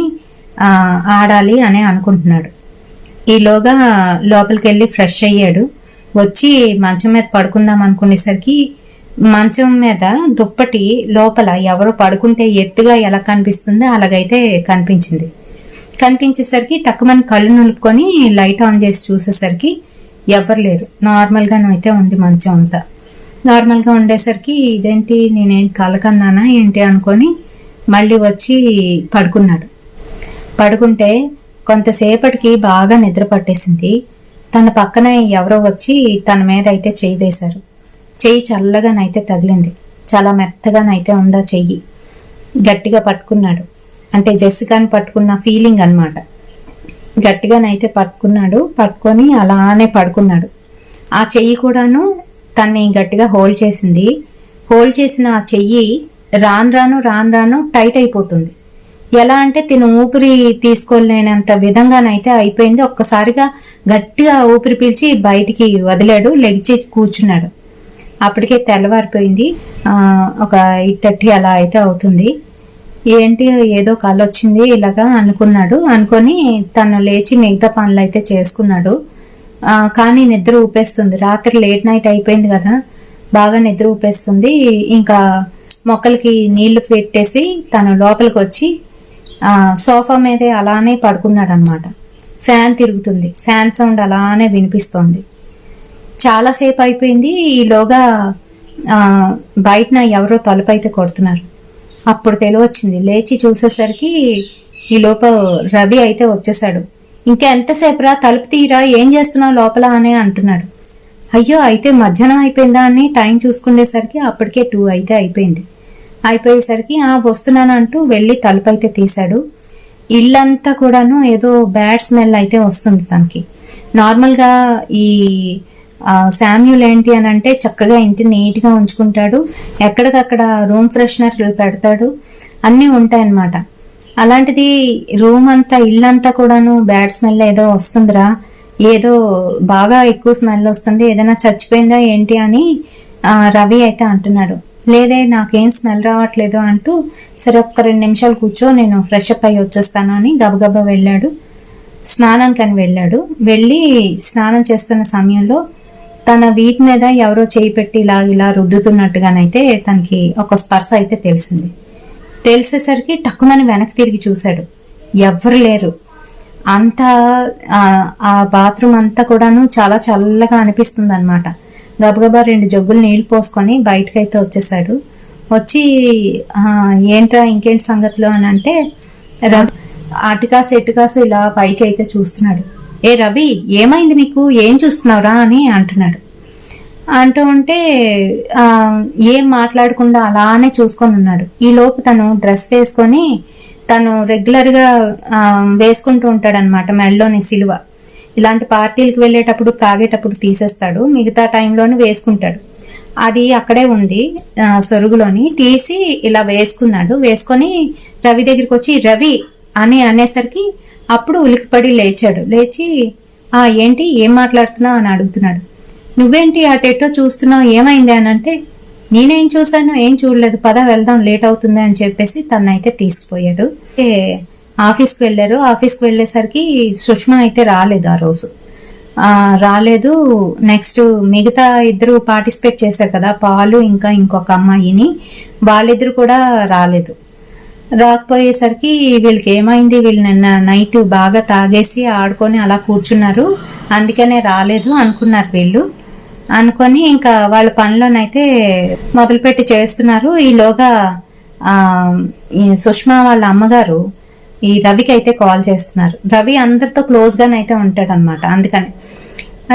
ఆడాలి అని అనుకుంటున్నాడు. ఈలోగా లోపలికి వెళ్ళి ఫ్రెష్ అయ్యాడు. వచ్చి మంచం మీద పడుకుందాం అనుకునేసరికి మంచం మీద దుప్పటి లోపల ఎవరో పడుకుంటే ఎత్తుగా ఎలా కనిపిస్తుందో అలాగైతే కనిపించేసరికి టక్కుమని కళ్ళు నులుపుకొని లైట్ ఆన్ చేసి చూసేసరికి ఎవరు లేరు. నార్మల్గానూ అయితే ఉంది మంచం అంతా. నార్మల్గా ఉండేసరికి ఇదేంటి నేనేం కలకన్నానా ఏంటి అనుకొని మళ్ళీ వచ్చి పడుకుంటే కొంతసేపటికి బాగా నిద్ర పట్టేసింది. తన పక్కన ఎవరో వచ్చి తన మీద అయితే చెయ్యి వేశారు. చెయ్యి చల్లగానైతే తగిలింది. చాలా మెత్తగానైతే ఉందా చెయ్యి. గట్టిగా పట్టుకున్నాడు, అంటే జెసికాని పట్టుకున్న ఫీలింగ్ అనమాట. గట్టిగానైతే పట్టుకొని అలానే పడుకున్నాడు. ఆ చెయ్యి కూడాను తన్ని గట్టిగా హోల్డ్ చేసింది. హోల్డ్ చేసిన ఆ చెయ్యి రాను టైట్ అయిపోతుంది. ఎలా అంటే తిను ఊపిరి తీసుకోలేనంత విధంగానైతే అయిపోయింది. ఒక్కసారిగా గట్టిగా ఊపిరి పీల్చి బయటికి వదిలాడు. లెగిచి కూర్చున్నాడు. అప్పటికే తెల్లవారిపోయింది. ఒక 8:30 అలా అయితే అవుతుంది. ఏంటి ఏదో కళ వచ్చింది ఇలాగా అనుకొని తను లేచి మిగతా పనులు అయితే చేసుకున్నాడు. కానీ నిద్ర ఊపేస్తుంది. రాత్రి లేట్ నైట్ అయిపోయింది కదా, బాగా నిద్ర ఊపేస్తుంది. ఇంకా మొక్కలకి నీళ్లు పెట్టేసి తను లోపలికి వచ్చి సోఫా మీదే అలానే పడుకున్నాడు అనమాట. ఫ్యాన్ తిరుగుతుంది, ఫ్యాన్ సౌండ్ అలానే వినిపిస్తోంది. చాలాసేపు అయిపోయింది. ఈలోగా బయటన ఎవరో తలుపు అయితే కొడుతున్నారు. అప్పుడు తెలివచ్చింది. లేచి చూసేసరికి ఈ లోప రవి అయితే వచ్చేసాడు. ఇంకా ఎంతసేపురా, తలుపు తీరా, ఏం చేస్తున్నావు లోపల అని అంటున్నాడు. అయ్యో, అయితే మధ్యాహ్నం అయిపోయిందా అని టైం చూసుకునేసరికి అప్పటికే 2 అయితే అయిపోయింది. అయిపోయేసరికి వస్తున్నాను అంటూ వెళ్ళి తలుపు అయితే తీశాడు. ఇల్లంతా కూడాను ఏదో బ్యాడ్ స్మెల్ అయితే వస్తుంది తనకి. నార్మల్గా ఈ శామ్యూల్ ఏంటి అని అంటే చక్కగా ఇంటిని నీట్గా ఉంచుకుంటాడు, ఎక్కడికక్కడ రూమ్ ఫ్రెషనర్ పెడతాడు, అన్నీ ఉంటాయన్నమాట. అలాంటిది రూమ్ అంతా, ఇల్లంతా కూడాను బ్యాడ్ స్మెల్ ఏదో వస్తుందిరా, ఏదో బాగా ఎక్కువ స్మెల్ వస్తుంది, ఏదైనా చచ్చిపోయిందా ఏంటి అని రవి అయితే అంటున్నాడు. లేదే, నాకేం స్మెల్ రావట్లేదు అంటూ, సరే ఒక్క 2 నిమిషాలు కూర్చో, నేను ఫ్రెష్ అప్ అయ్యి వచ్చేస్తాను అని గబగబా వెళ్ళాడు. స్నానానికని వెళ్ళాడు. వెళ్ళి స్నానం చేస్తున్న సమయంలో తన వీపు మీద ఎవరో చేయి పెట్టి ఇలా రుద్దుతున్నట్టుగానైతే తనకి ఒక స్పర్శ అయితే తెలిసింది. తెలిసేసరికి టక్కుమని వెనక్కి తిరిగి చూశాడు. ఎవ్వరు లేరు. అంతా ఆ బాత్రూమ్ అంతా కూడాను చాలా చల్లగా అనిపిస్తుంది అనమాట. గబగబా 2 జగ్గులు నీళ్లు పోసుకొని బయటకైతే వచ్చేసాడు. వచ్చి ఏంట్రా, ఇంకేంటి సంగతులు అని అంటే, అటుకాసు ఎటుకాసు ఇలా పైకి అయితే చూస్తున్నాడు. ఏ రవి, ఏమైంది నీకు, ఏం చూస్తున్నావురా అని అంటున్నాడు. అంటూ ఉంటే ఏం మాట్లాడకుండా అలానే చూసుకొని ఉన్నాడు. ఈ లోపు తను డ్రెస్ వేసుకొని, తను రెగ్యులర్గా వేసుకుంటూ ఉంటాడనమాట మెడలోని సిలువ. ఇలాంటి పార్టీలకు వెళ్ళేటప్పుడు, తాగేటప్పుడు తీసేస్తాడు, మిగతా టైంలోనే వేసుకుంటాడు. అది అక్కడే ఉంది సొరుగులోని, తీసి ఇలా వేసుకున్నాడు. వేసుకొని రవి దగ్గరికి వచ్చి రవి అని అనేసరికి అప్పుడు ఉలికిపడి లేచాడు. లేచి ఏంటి, ఏం మాట్లాడుతున్నావు అని అడుగుతున్నాడు. నువ్వేంటి అటెటో చూస్తున్నావు, ఏమైంది అని అంటే, నేనేం చూశాను, ఏం చూడలేదు, పద వెళ్దాం, లేట్ అవుతుంది అని చెప్పేసి తనైతే తీసుకుపోయాడు. ఆఫీస్కి వెళ్ళారు. ఆఫీస్కి వెళ్ళేసరికి సుష్మా అయితే రాలేదు ఆ రోజు. రాలేదు. నెక్స్ట్ మిగతా 2 పార్టిసిపేట్ చేశారు కదా, పాలు ఇంకా ఇంకొక అమ్మాయిని, వాళ్ళిద్దరు కూడా రాలేదు. రాకపోయేసరికి వీళ్ళకి ఏమైంది, వీళ్ళు నిన్న నైట్ బాగా తాగేసి ఆడుకొని అలా కూర్చున్నారు, అందుకనే రాలేదు అనుకున్నారు వీళ్ళు. అనుకొని ఇంకా వాళ్ళ పనిలోనైతే మొదలుపెట్టి చేస్తున్నారు. ఈలోగా ఈ సుష్మా వాళ్ళ అమ్మగారు ఈ రవికి అయితే కాల్ చేస్తున్నారు. రవి అందరితో క్లోజ్గానైతే ఉంటాడనమాట. అందుకని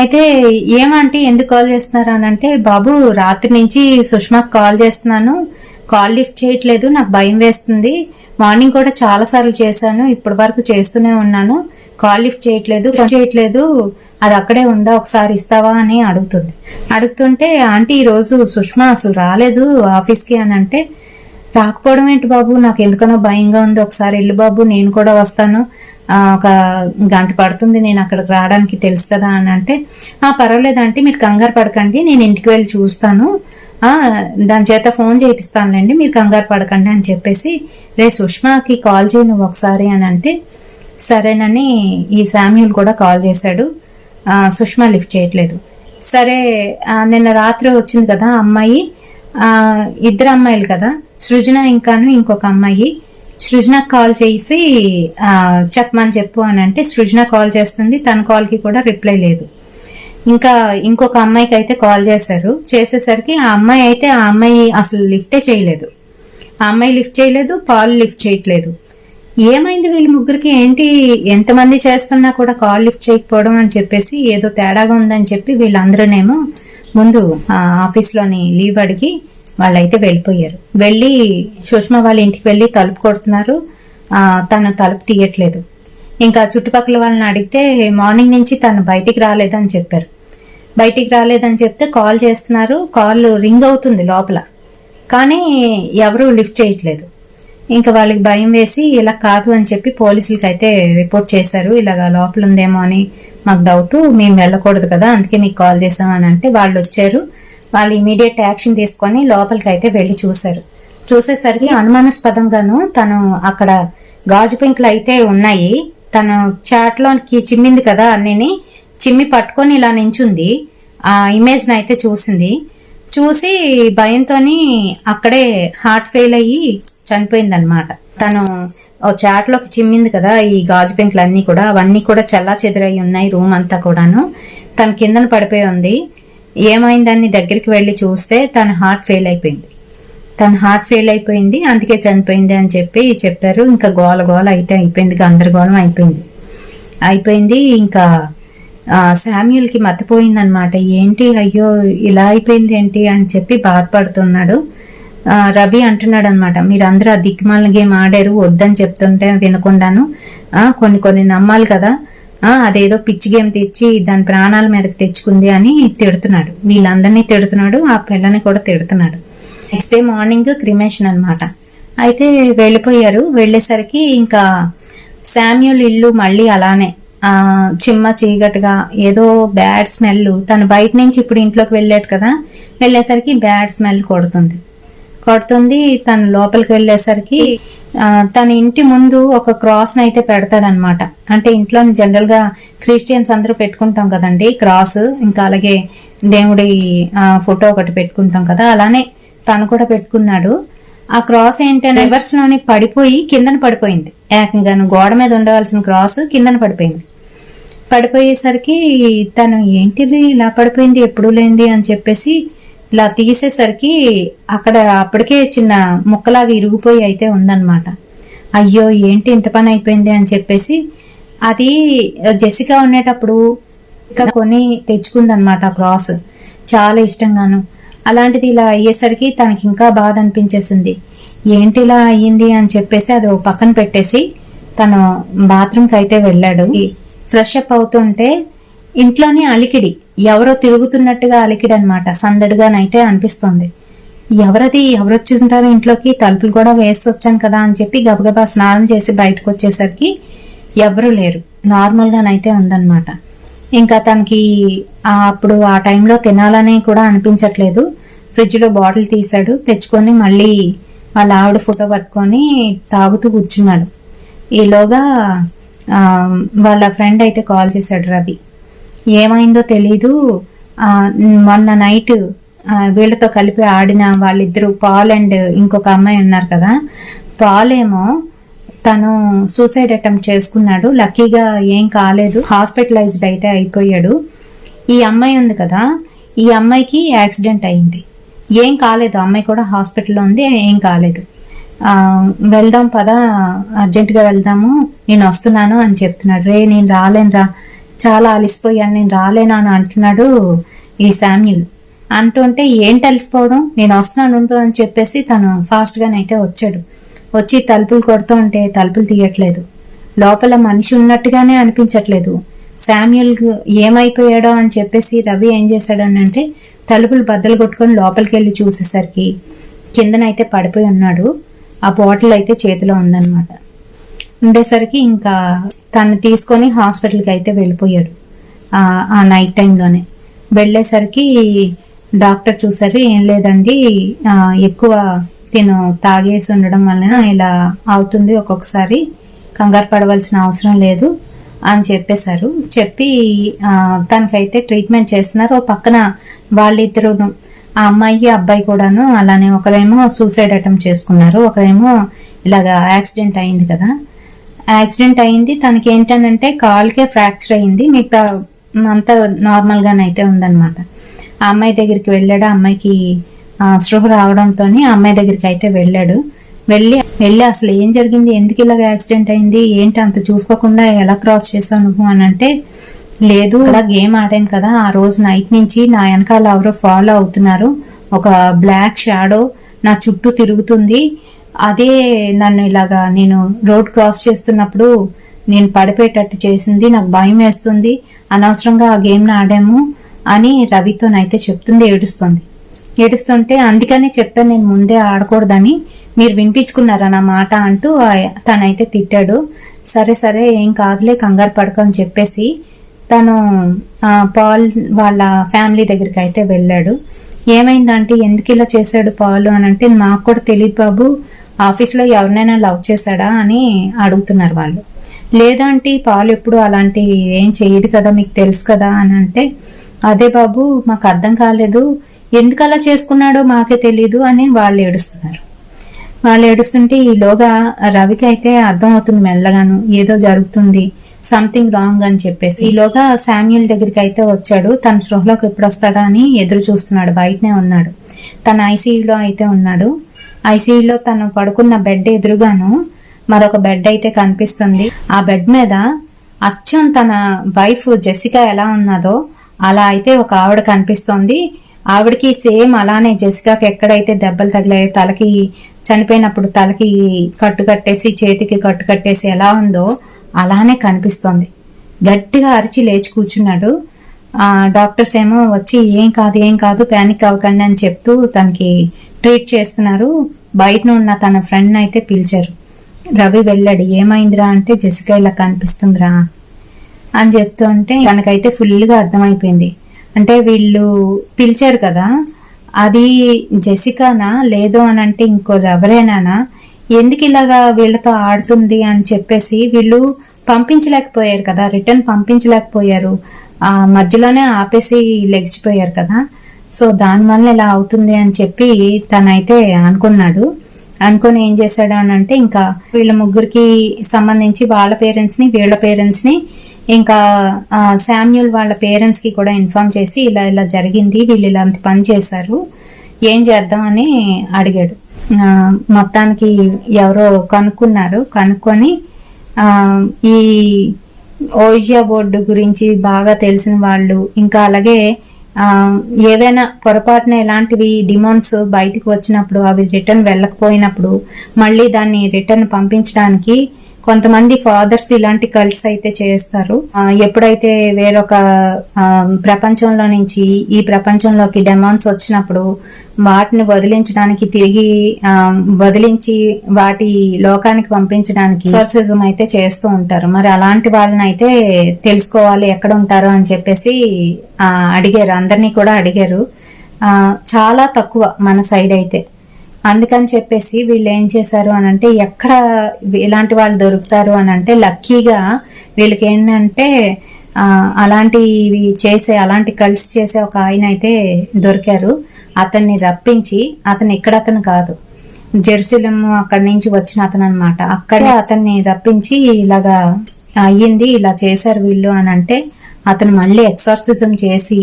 అయితే ఏమంటే ఎందుకు కాల్ చేస్తున్నారు అని అంటే, బాబు రాత్రి నుంచి సుష్మాకి కాల్ చేస్తున్నాను, కాల్ లిఫ్ట్ చేయట్లేదు, నాకు భయం వేస్తుంది, మార్నింగ్ కూడా చాలా సార్లు చేశాను, ఇప్పటి వరకు చేస్తూనే ఉన్నాను, కాల్ లిఫ్ట్ చేయట్లేదు, అది అక్కడే ఉందా, ఒకసారి ఇస్తావా అని అడుగుతుంది. అడుగుతుంటే ఆంటీ ఈరోజు సుష్మా అసలు రాలేదు ఆఫీస్కి అని అంటే, రాకపోవడం ఏంటి బాబు, నాకు ఎందుకనో భయంగా ఉంది, ఒకసారి వెళ్ళు బాబు, నేను కూడా వస్తాను, ఒక గంట పడుతుంది నేను అక్కడికి రావడానికి, తెలుసు కదా అని అంటే, పర్వాలేదు ఆంటీ, మీరు కంగారు పడకండి, నేను ఇంటికి వెళ్ళి చూస్తాను, దాని చేత ఫోన్ చేపిస్తానులేండి, మీరు కంగారు పడకండి అని చెప్పేసి, రే సుష్మాకి కాల్ చేయి నువ్వు ఒకసారి అని అంటే, సరేనని ఈ శామ్యూల్ కూడా కాల్ చేశాడు. సుష్మా లిఫ్ట్ చేయట్లేదు. సరే నిన్న రాత్రి వచ్చింది కదా అమ్మాయి, 2 అమ్మాయిలు కదా, సృజన ఇంకాను ఇంకొక అమ్మాయి, సృజనకు కాల్ చేసి చెప్పమని చెప్పు అని అంటే సృజన కాల్ చేస్తుంది. తన కాల్కి కూడా రిప్లై లేదు. ఇంకా ఇంకొక అమ్మాయికి అయితే కాల్ చేశారు. చేసేసరికి ఆ అమ్మాయి అసలు లిఫ్టే చేయలేదు. ఆ అమ్మాయి లిఫ్ట్ చేయలేదు, పాలు లిఫ్ట్ చేయట్లేదు. ఏమైంది వీళ్ళ ముగ్గురికి, ఏంటి ఎంతమంది చేస్తున్నా కూడా కాల్ లిఫ్ట్ చేయకపోవడం అని చెప్పేసి ఏదో తేడాగా ఉందని చెప్పి వీళ్ళందరూనేమో ముందు ఆఫీస్లోని లీవ్ అడిగి వాళ్ళైతే వెళ్ళిపోయారు. వెళ్ళి సుష్మా వాళ్ళ ఇంటికి వెళ్ళి తలుపు కొడుతున్నారు. తను తలుపు తీయట్లేదు. ఇంకా చుట్టుపక్కల వాళ్ళని అడిగితే మార్నింగ్ నుంచి తను బయటికి రాలేదని చెప్పారు. బయటికి రాలేదని చెప్తే కాల్ చేస్తున్నారు, కాల్ రింగ్ అవుతుంది లోపల, కానీ ఎవరూ లిఫ్ట్ చేయట్లేదు. ఇంకా వాళ్ళకి భయం వేసి ఇలా కాదు అని చెప్పి పోలీసులకి అయితే రిపోర్ట్ చేశారు. ఇలాగా లోపల ఉందేమో అని మాకు డౌట్, మేము వెళ్ళకూడదు కదా అందుకే మీకు కాల్ చేసామని అంటే వాళ్ళు వచ్చారు. వాళ్ళు ఇమీడియట్ యాక్షన్ తీసుకొని లోపలికి అయితే వెళ్ళి చూశారు. చూసేసరికి అనుమానాస్పదంగాను తను అక్కడ గాజు పెంకులు అయితే ఉన్నాయి, తను చాట్లోకి చిమ్మింది కదా అన్నిని, చిమ్మి పట్టుకొని ఇలా నించుంది. ఆ ఇమేజ్ని అయితే చూసి భయంతోని అక్కడే హార్ట్ ఫెయిల్ అయ్యి చనిపోయిందనమాట. తను చాట్లోకి చిమ్మింది కదా, ఈ గాజు పెంకులు అన్నీ కూడా, అవన్నీ కూడా చల్లా చెదురై ఉన్నాయి. రూమ్ అంతా కూడాను తన కిందన పడిపోయి ఉంది. ఏమైందని దగ్గరికి వెళ్ళి చూస్తే తన హార్ట్ ఫెయిల్ అయిపోయింది, అందుకే చనిపోయింది అని చెప్పారు. ఇంకా గోల అయితే అయిపోయింది, గందరగోళం అయిపోయింది. ఇంకా శామ్యూల్కి మతిపోయింది అనమాట. ఏంటి అయ్యో ఇలా అయిపోయింది ఏంటి అని చెప్పి బాధపడుతున్నాడు. రవి అంటున్నాడు అనమాట, మీరందరూ ఆ దిక్కుమాలిన గేమ్ ఆడారు, వద్దని చెప్తుంటే వినకుండాను, కొన్ని నమ్మాలి కదా, అదేదో పిచ్చి గేమ్ తెచ్చి దాని ప్రాణాల మీదకి తెచ్చుకుంది అని తిడుతున్నాడు. వీళ్ళందరినీ తిడుతున్నాడు, ఆ పిల్లని కూడా తిడుతున్నాడు. నెక్స్ట్ డే మార్నింగ్ క్రిమేషన్ అనమాట. అయితే వెళ్ళిపోయారు. వెళ్ళేసరికి ఇంకా శామ్యూల్ ఇల్లు మళ్ళీ అలానే చిమ్మ చీకటిగా, ఏదో బ్యాడ్ స్మెల్. తను బయట నుంచి ఇప్పుడు ఇంట్లోకి వెళ్ళాడు కదా, వెళ్ళేసరికి బ్యాడ్ స్మెల్ కొడుతుంది. తను లోపలికి వెళ్ళేసరికి తన ఇంటి ముందు ఒక క్రాస్ అయితే పెడతాడనమాట. అంటే ఇంట్లో జనరల్ గా క్రిస్టియన్స్ అందరూ పెట్టుకుంటాం కదండి క్రాస్, ఇంకా అలాగే దేవుడి ఫోటో ఒకటి పెట్టుకుంటాం కదా, అలానే తను కూడా పెట్టుకున్నాడు. ఆ క్రాస్ ఏంటంటే రివర్స్ లోని పడిపోయి కిందన పడిపోయింది. ఏకంగాను గోడ మీద ఉండవలసిన క్రాస్ కిందన పడిపోయేసరికి తను ఏంటిది ఇలా పడిపోయింది, ఎప్పుడు లేనిది అని చెప్పేసి ఇలా తీసేసరికి అక్కడ అప్పటికే చిన్న ముక్కలాగా ఇరిగిపోయి అయితే ఉందన్నమాట. అయ్యో ఏంటి ఇంత పని అయిపోయింది అని చెప్పేసి అది జెసికా ఉండేటప్పుడు కొని తెచ్చుకుందనమాట ఆ క్రాస్, చాలా ఇష్టంగాను. అలాంటిది ఇలా అయ్యేసరికి తనకి ఇంకా బాధ అనిపించేసింది. ఏంటి ఇలా అయ్యింది అని చెప్పేసి అది ఒక పక్కన పెట్టేసి తను బాత్రూమ్కి అయితే వెళ్ళాడు. ఫ్రెష్ అప్ అవుతుంటే ఇంట్లోనే అలికిడి, ఎవరో తిరుగుతున్నట్టుగా అలికిడి అనమాట. సందడిగానైతే అనిపిస్తుంది. ఎవరు వచ్చుంటారు ఇంట్లోకి, తలుపులు కూడా వేసి వచ్చాను కదా అని చెప్పి గబగబా స్నానం చేసి బయటకు వచ్చేసరికి ఎవరు లేరు, నార్మల్గానైతే ఉందన్నమాట. ఇంకా తనకి అప్పుడు ఆ టైంలో తినాలని కూడా అనిపించట్లేదు. ఫ్రిడ్జ్లో బాటిల్ తీశాడు, తెచ్చుకొని మళ్ళీ వాళ్ళ ఆవిడ ఫోటో పట్టుకొని తాగుతూ కూర్చున్నాడు. ఈలోగా వాళ్ళ ఫ్రెండ్ అయితే కాల్ చేశాడు, రవి. ఏమైందో తెలీదు, మొన్న నైట్ వీళ్ళతో కలిపి ఆడిన వాళ్ళిద్దరు, పాల్ అండ్ ఇంకొక అమ్మాయి ఉన్నారు కదా, పాల్ ఏమో తను సూసైడ్ అటెంప్ట్ చేసుకున్నాడు. లక్కీగా ఏం కాలేదు, హాస్పిటలైజ్డ్ అయితే అయిపోయాడు. ఈ అమ్మాయి ఉంది కదా, ఈ అమ్మాయికి యాక్సిడెంట్ అయింది, ఏం కాలేదు. అమ్మాయి కూడా హాస్పిటల్లో ఉంది, ఏం కాలేదు. వెళ్దాం పద, అర్జెంటుగా వెళ్దాము, నేను వస్తున్నాను అని చెప్తున్నాడు. రే నేను రాలేనురా, చాలా అలిసిపోయాను, నేను రాలేను అని అంటున్నాడు ఈ శామ్యూల్. అంటుంటే ఏంటి అలిసిపోవడం, నేను వస్తున్నాను అని చెప్పేసి తను ఫాస్ట్గానైతే వచ్చాడు. వచ్చి తలుపులు కొడుతూ ఉంటే తలుపులు తీయట్లేదు, లోపల మనిషి ఉన్నట్టుగానే అనిపించట్లేదు. శామ్యూల్ ఏమైపోయాడో అని చెప్పేసి రవి ఏం చేశాడని అంటే తలుపులు బద్దలు కొట్టుకొని లోపలికి వెళ్ళి చూసేసరికి కిందనైతే పడిపోయి ఉన్నాడు. ఆ బాటిల్ అయితే చేతిలో ఉందన్నమాట. ఉండేసరికి ఇంకా తను తీసుకొని హాస్పిటల్కి అయితే వెళ్ళిపోయాడు. ఆ నైట్ టైంలోనే వెళ్ళేసరికి డాక్టర్ చూసారు, ఏం లేదండి, ఎక్కువ తిను తాగేసి ఉండడం వలన ఇలా అవుతుంది, ఒక్కొక్కసారి కంగారు పడవలసిన అవసరం లేదు అని చెప్పేశారు. చెప్పి తనకైతే ట్రీట్మెంట్ చేస్తున్నారు. ఓ పక్కన వాళ్ళిద్దరు, ఆ అమ్మాయి అబ్బాయి కూడాను అలానే, ఒకరేమో సూసైడ్ అటెంప్ట్ చేసుకున్నారు, ఒకరేమో ఇలాగా యాక్సిడెంట్ అయింది కదా. యాక్సిడెంట్ అయింది, తనకి ఏంటనంటే కాలుకే ఫ్రాక్చర్ అయింది, మిగతా అంతా నార్మల్గానైతే ఉందన్నమాట. ఆ అమ్మాయి దగ్గరికి వెళ్ళాడు. ఆ అమ్మాయికి స్పృహ రావడంతో ఆ అమ్మాయి దగ్గరికి అయితే వెళ్ళి అసలు ఏం జరిగింది, ఎందుకు ఇలాగ యాక్సిడెంట్ అయింది, ఏంటి అంత చూసుకోకుండా ఎలా క్రాస్ చేస్తావు నువ్వు అని అంటే, లేదు అలా గేమ్ ఆడాం కదా, ఆ రోజు నైట్ నుంచి నా వెనకాల ఎవరో ఫాలో అవుతున్నారు, ఒక బ్లాక్ షాడో నా చుట్టూ తిరుగుతుంది, అదే నన్ను ఇలాగా నేను రోడ్ క్రాస్ చేస్తున్నప్పుడు నేను పడిపోయేటట్టు చేసింది, నాకు భయం వేస్తుంది, అనవసరంగా ఆ గేమ్ని ఆడాము అని రవితోనైతే చెప్తుంది. ఏడుస్తుంటే అందుకనే చెప్పాను నేను ముందే ఆడకూడదని, మీరు వినిపించుకున్నారా నా మాట అంటూ తనైతే తిట్టాడు. సరే ఏం కాదులే, కంగారు పడక అని చెప్పేసి తను పాల్ వాళ్ళ ఫ్యామిలీ దగ్గరికి అయితే వెళ్ళాడు. ఏమైందంటే ఎందుకు ఇలా చేశాడు పాలు అని అంటే, నాకు కూడా తెలియదు బాబు, ఆఫీస్లో ఎవరినైనా లవ్ చేశాడా అని అడుగుతున్నారు వాళ్ళు. లేదంటే పాలు ఎప్పుడు అలాంటి ఏం చేయడు కదా, మీకు తెలుసు కదా అని అంటే, అదే బాబు మాకు అర్థం కాలేదు, ఎందుకు అలా చేసుకున్నాడో మాకే తెలీదు అని వాళ్ళు ఏడుస్తున్నారు. వాళ్ళు ఏడుస్తుంటే ఈలోగా రవికి అయితే అర్థమవుతుంది మెల్లగాను, ఏదో జరుగుతుంది, సంథింగ్ రాంగ్ అని చెప్పేసి. ఈలోగా శామ్యూల్ దగ్గరికి అయితే వచ్చాడు. తన స్పృహలోకి ఎప్పుడు వస్తాడా అని ఎదురు చూస్తున్నాడు. బయటనే ఉన్నాడు, తన ఐసీయూలో అయితే ఉన్నాడు. ఐసీయూలో తను పడుకున్న బెడ్ ఎదురుగాను మరొక బెడ్ అయితే కనిపిస్తుంది. ఆ బెడ్ మీద అచ్చం తన వైఫ్ జెసికా ఎలా ఉన్నదో అలా అయితే ఒక ఆవిడ కనిపిస్తోంది. ఆవిడకి సేమ్ అలానే జెసికాకి ఎక్కడైతే దెబ్బలు తగిలాయో, తలకి చనిపోయినప్పుడు తలకి కట్టు కట్టేసి చేతికి కట్టు కట్టేసి ఎలా ఉందో అలానే కనిపిస్తోంది. గట్టిగా అరిచి లేచి కూర్చున్నాడు. డాక్టర్స్ ఏమో వచ్చి ఏం కాదు ప్యానిక్ అవ్వకండి అని చెప్తూ తనకి ట్రీట్ చేస్తున్నారు. బయట ఉన్న తన ఫ్రెండ్ అయితే పిలిచారు. రవి వెళ్ళాడు. ఏమైందిరా అంటే, జెసికా ఇలా కనిపిస్తుందిరా అని చెప్తూ ఉంటే తనకైతే ఫుల్గా అర్థమైపోయింది. అంటే వీళ్ళు పిలిచారు కదా, అది జెసికానా లేదు అని అంటే ఇంకోరెవరేనా, ఎందుకు ఇలాగా వీళ్ళతో ఆడుతుంది అని చెప్పేసి వీళ్ళు పంపించలేకపోయారు కదా, రిటర్న్ పంపించలేకపోయారు, మధ్యలోనే ఆపేసి లెగిచిపోయారు కదా. సో దానివల్ల ఇలా అవుతుంది అని చెప్పి తనైతే అనుకున్నాడు. అనుకుని ఏం చేశాడు అని అంటే, ఇంకా వీళ్ళ ముగ్గురికి సంబంధించి వాళ్ళ పేరెంట్స్ని, వీళ్ళ పేరెంట్స్ని, ఇంకా శామ్యూల్ వాళ్ళ పేరెంట్స్కి కూడా ఇన్ఫార్మ్ చేసి ఇలా ఇలా జరిగింది, వీళ్ళు ఇలాంటి పని చేశారు, ఏం చేద్దాం అని అడిగాడు. మొత్తానికి ఎవరో కనుక్కొని ఈ ఓయిజా బోర్డు గురించి బాగా తెలిసిన వాళ్ళు, ఇంకా అలాగే ఏవైనా పొరపాటున ఎలాంటివి డిమాండ్స్ బయటకు వచ్చినప్పుడు అవి రిటర్న్ వెళ్ళకపోయినప్పుడు మళ్ళీ దాన్ని రిటర్న్ పంపించడానికి కొంతమంది ఫాదర్స్ ఇలాంటి కల్ట్స్ అయితే చేస్తారు. ఎప్పుడైతే వేరొక ప్రపంచంలో నుంచి ఈ ప్రపంచంలోకి డెమాన్స్ వచ్చినప్పుడు వాటిని వదిలించడానికి, తిరిగి వదిలించి వాటి లోకానికి పంపించడానికి ఎక్సర్సిజం అయితే చేస్తూ ఉంటారు. మరి అలాంటి వాళ్ళని అయితే తెలుసుకోవాలి ఎక్కడ ఉంటారో అని చెప్పేసి అడిగారు, అందరినీ కూడా అడిగారు. చాలా తక్కువ మన సైడ్ అయితే. అందుకని చెప్పేసి వీళ్ళు ఏం చేశారు అని అంటే, ఎక్కడ ఇలాంటి వాళ్ళు దొరుకుతారు అని అంటే, లక్కీగా వీళ్ళకి ఏంటంటే అలాంటివి చేసే, అలాంటి కల్స్ చేసే ఒక ఆయన అయితే దొరికారు. అతన్ని రప్పించి, అతను ఇక్కడ అతను కాదు, జెరూసలేం అక్కడి నుంచి వచ్చిన అతను అనమాట. అక్కడే అతన్ని రప్పించి ఇలాగా అయ్యింది, ఇలా చేశారు వీళ్ళు అని అంటే, అతను మళ్ళీ ఎక్సార్సిజం చేసి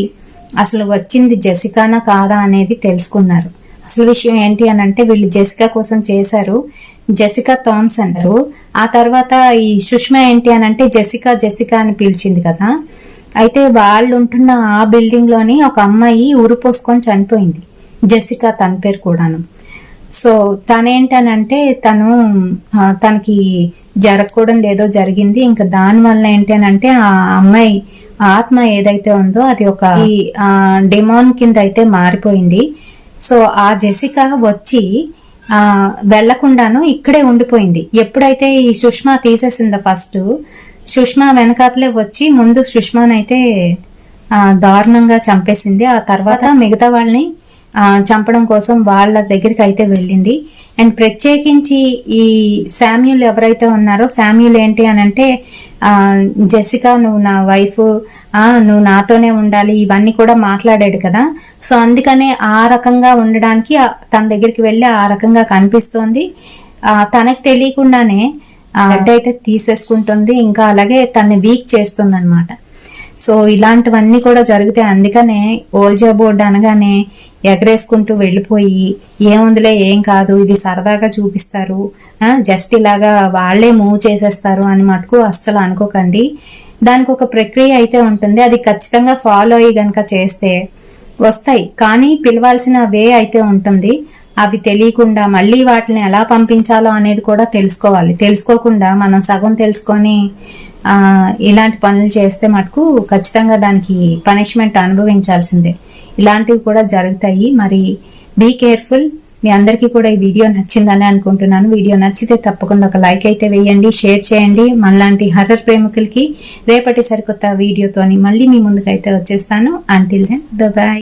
అసలు వచ్చింది జెసికానా కాదా అనేది తెలుసుకున్నారు. అసలు విషయం ఏంటి అని అంటే, వీళ్ళు జెసికా కోసం చేశారు, జెసికా థామ్సన్. ఆ తర్వాత ఈ సుష్మా ఏంటి అని అంటే జెసికా అని పిలిచింది కదా. అయితే వాళ్ళు ఉంటున్న ఆ బిల్డింగ్ లోని ఒక అమ్మాయి ఊరిపోసుకొని చనిపోయింది, జెసికా తన పేరు కూడాను. సో తనేంటనంటే, తనకి జరగకూడదు ఏదో జరిగింది. ఇంకా దానివల్ల ఏంటి అని అంటే, ఆ అమ్మాయి ఆత్మ ఏదైతే ఉందో అది ఒక డెమాన్ కింద అయితే మారిపోయింది. సో ఆ జెసికా వచ్చి వెళ్లకుండాను ఇక్కడే ఉండిపోయింది. ఎప్పుడైతే ఈ సుష్మా తీసేసిందో, ఫస్ట్ సుష్మా వెనకాతలే వచ్చి ముందు సుష్మానైతే దారుణంగా చంపేసింది. ఆ తర్వాత మిగతా వాళ్ళని చంపడం కోసం వాళ్ళ దగ్గరికి అయితే వెళ్ళింది. అండ్ ప్రత్యేకించి ఈ శామ్యూల్ ఎవరైతే ఉన్నారో, శామ్యూల్ ఏంటి అని అంటే, జెసికా నువ్వు నా వైఫ్, నువ్వు నాతోనే ఉండాలి, ఇవన్నీ కూడా మాట్లాడాడు కదా. సో అందుకనే ఆ రకంగా ఉండడానికి తన దగ్గరికి వెళ్ళి ఆ రకంగా కనిపిస్తోంది. తనకి తెలియకుండానే బ్లడ్ అయితే తీసేసుకుంటుంది, ఇంకా అలాగే తనని వీక్ చేస్తుంది అనమాట. సో ఇలాంటివన్నీ కూడా జరుగుతాయి. అందుకనే ఓజా బోర్డు అనగానే ఎగరేసుకుంటూ వెళ్ళిపోయి, ఏముందిలే ఏం కాదు, ఇది సరదాగా చూపిస్తారు, జస్ట్ ఇలాగా వాళ్లే మూవ్ చేసేస్తారు అని మటుకు అస్సలు అనుకోకండి. దానికి ఒక ప్రక్రియ అయితే ఉంటుంది, అది ఖచ్చితంగా ఫాలో అయ్యి గనక చేస్తే వస్తాయి. కానీ పిలవాల్సిన వే అయితే ఉంటుంది. అవి తెలియకుండా మళ్ళీ వాటిని ఎలా పంపించాలో అనేది కూడా తెలుసుకోవాలి. తెలుసుకోకుండా మనం సగం తెలుసుకొని ఇలాంటి పనులు చేస్తే మటుకు ఖచ్చితంగా దానికి పనిష్మెంట్ అనుభవించాల్సిందే. ఇలాంటివి కూడా జరుగుతాయి. మరి బీ కేర్ఫుల్. మీ అందరికీ కూడా ఈ వీడియో నచ్చిందని అనుకుంటున్నాను. వీడియో నచ్చితే తప్పకుండా ఒక లైక్ అయితే వేయండి, షేర్ చేయండి. మనలాంటి హర్రర్ ప్రేమికులకి రేపటి సరికొత్త వీడియోతోని మళ్ళీ మీ ముందుకైతే వచ్చేస్తాను. Until then by.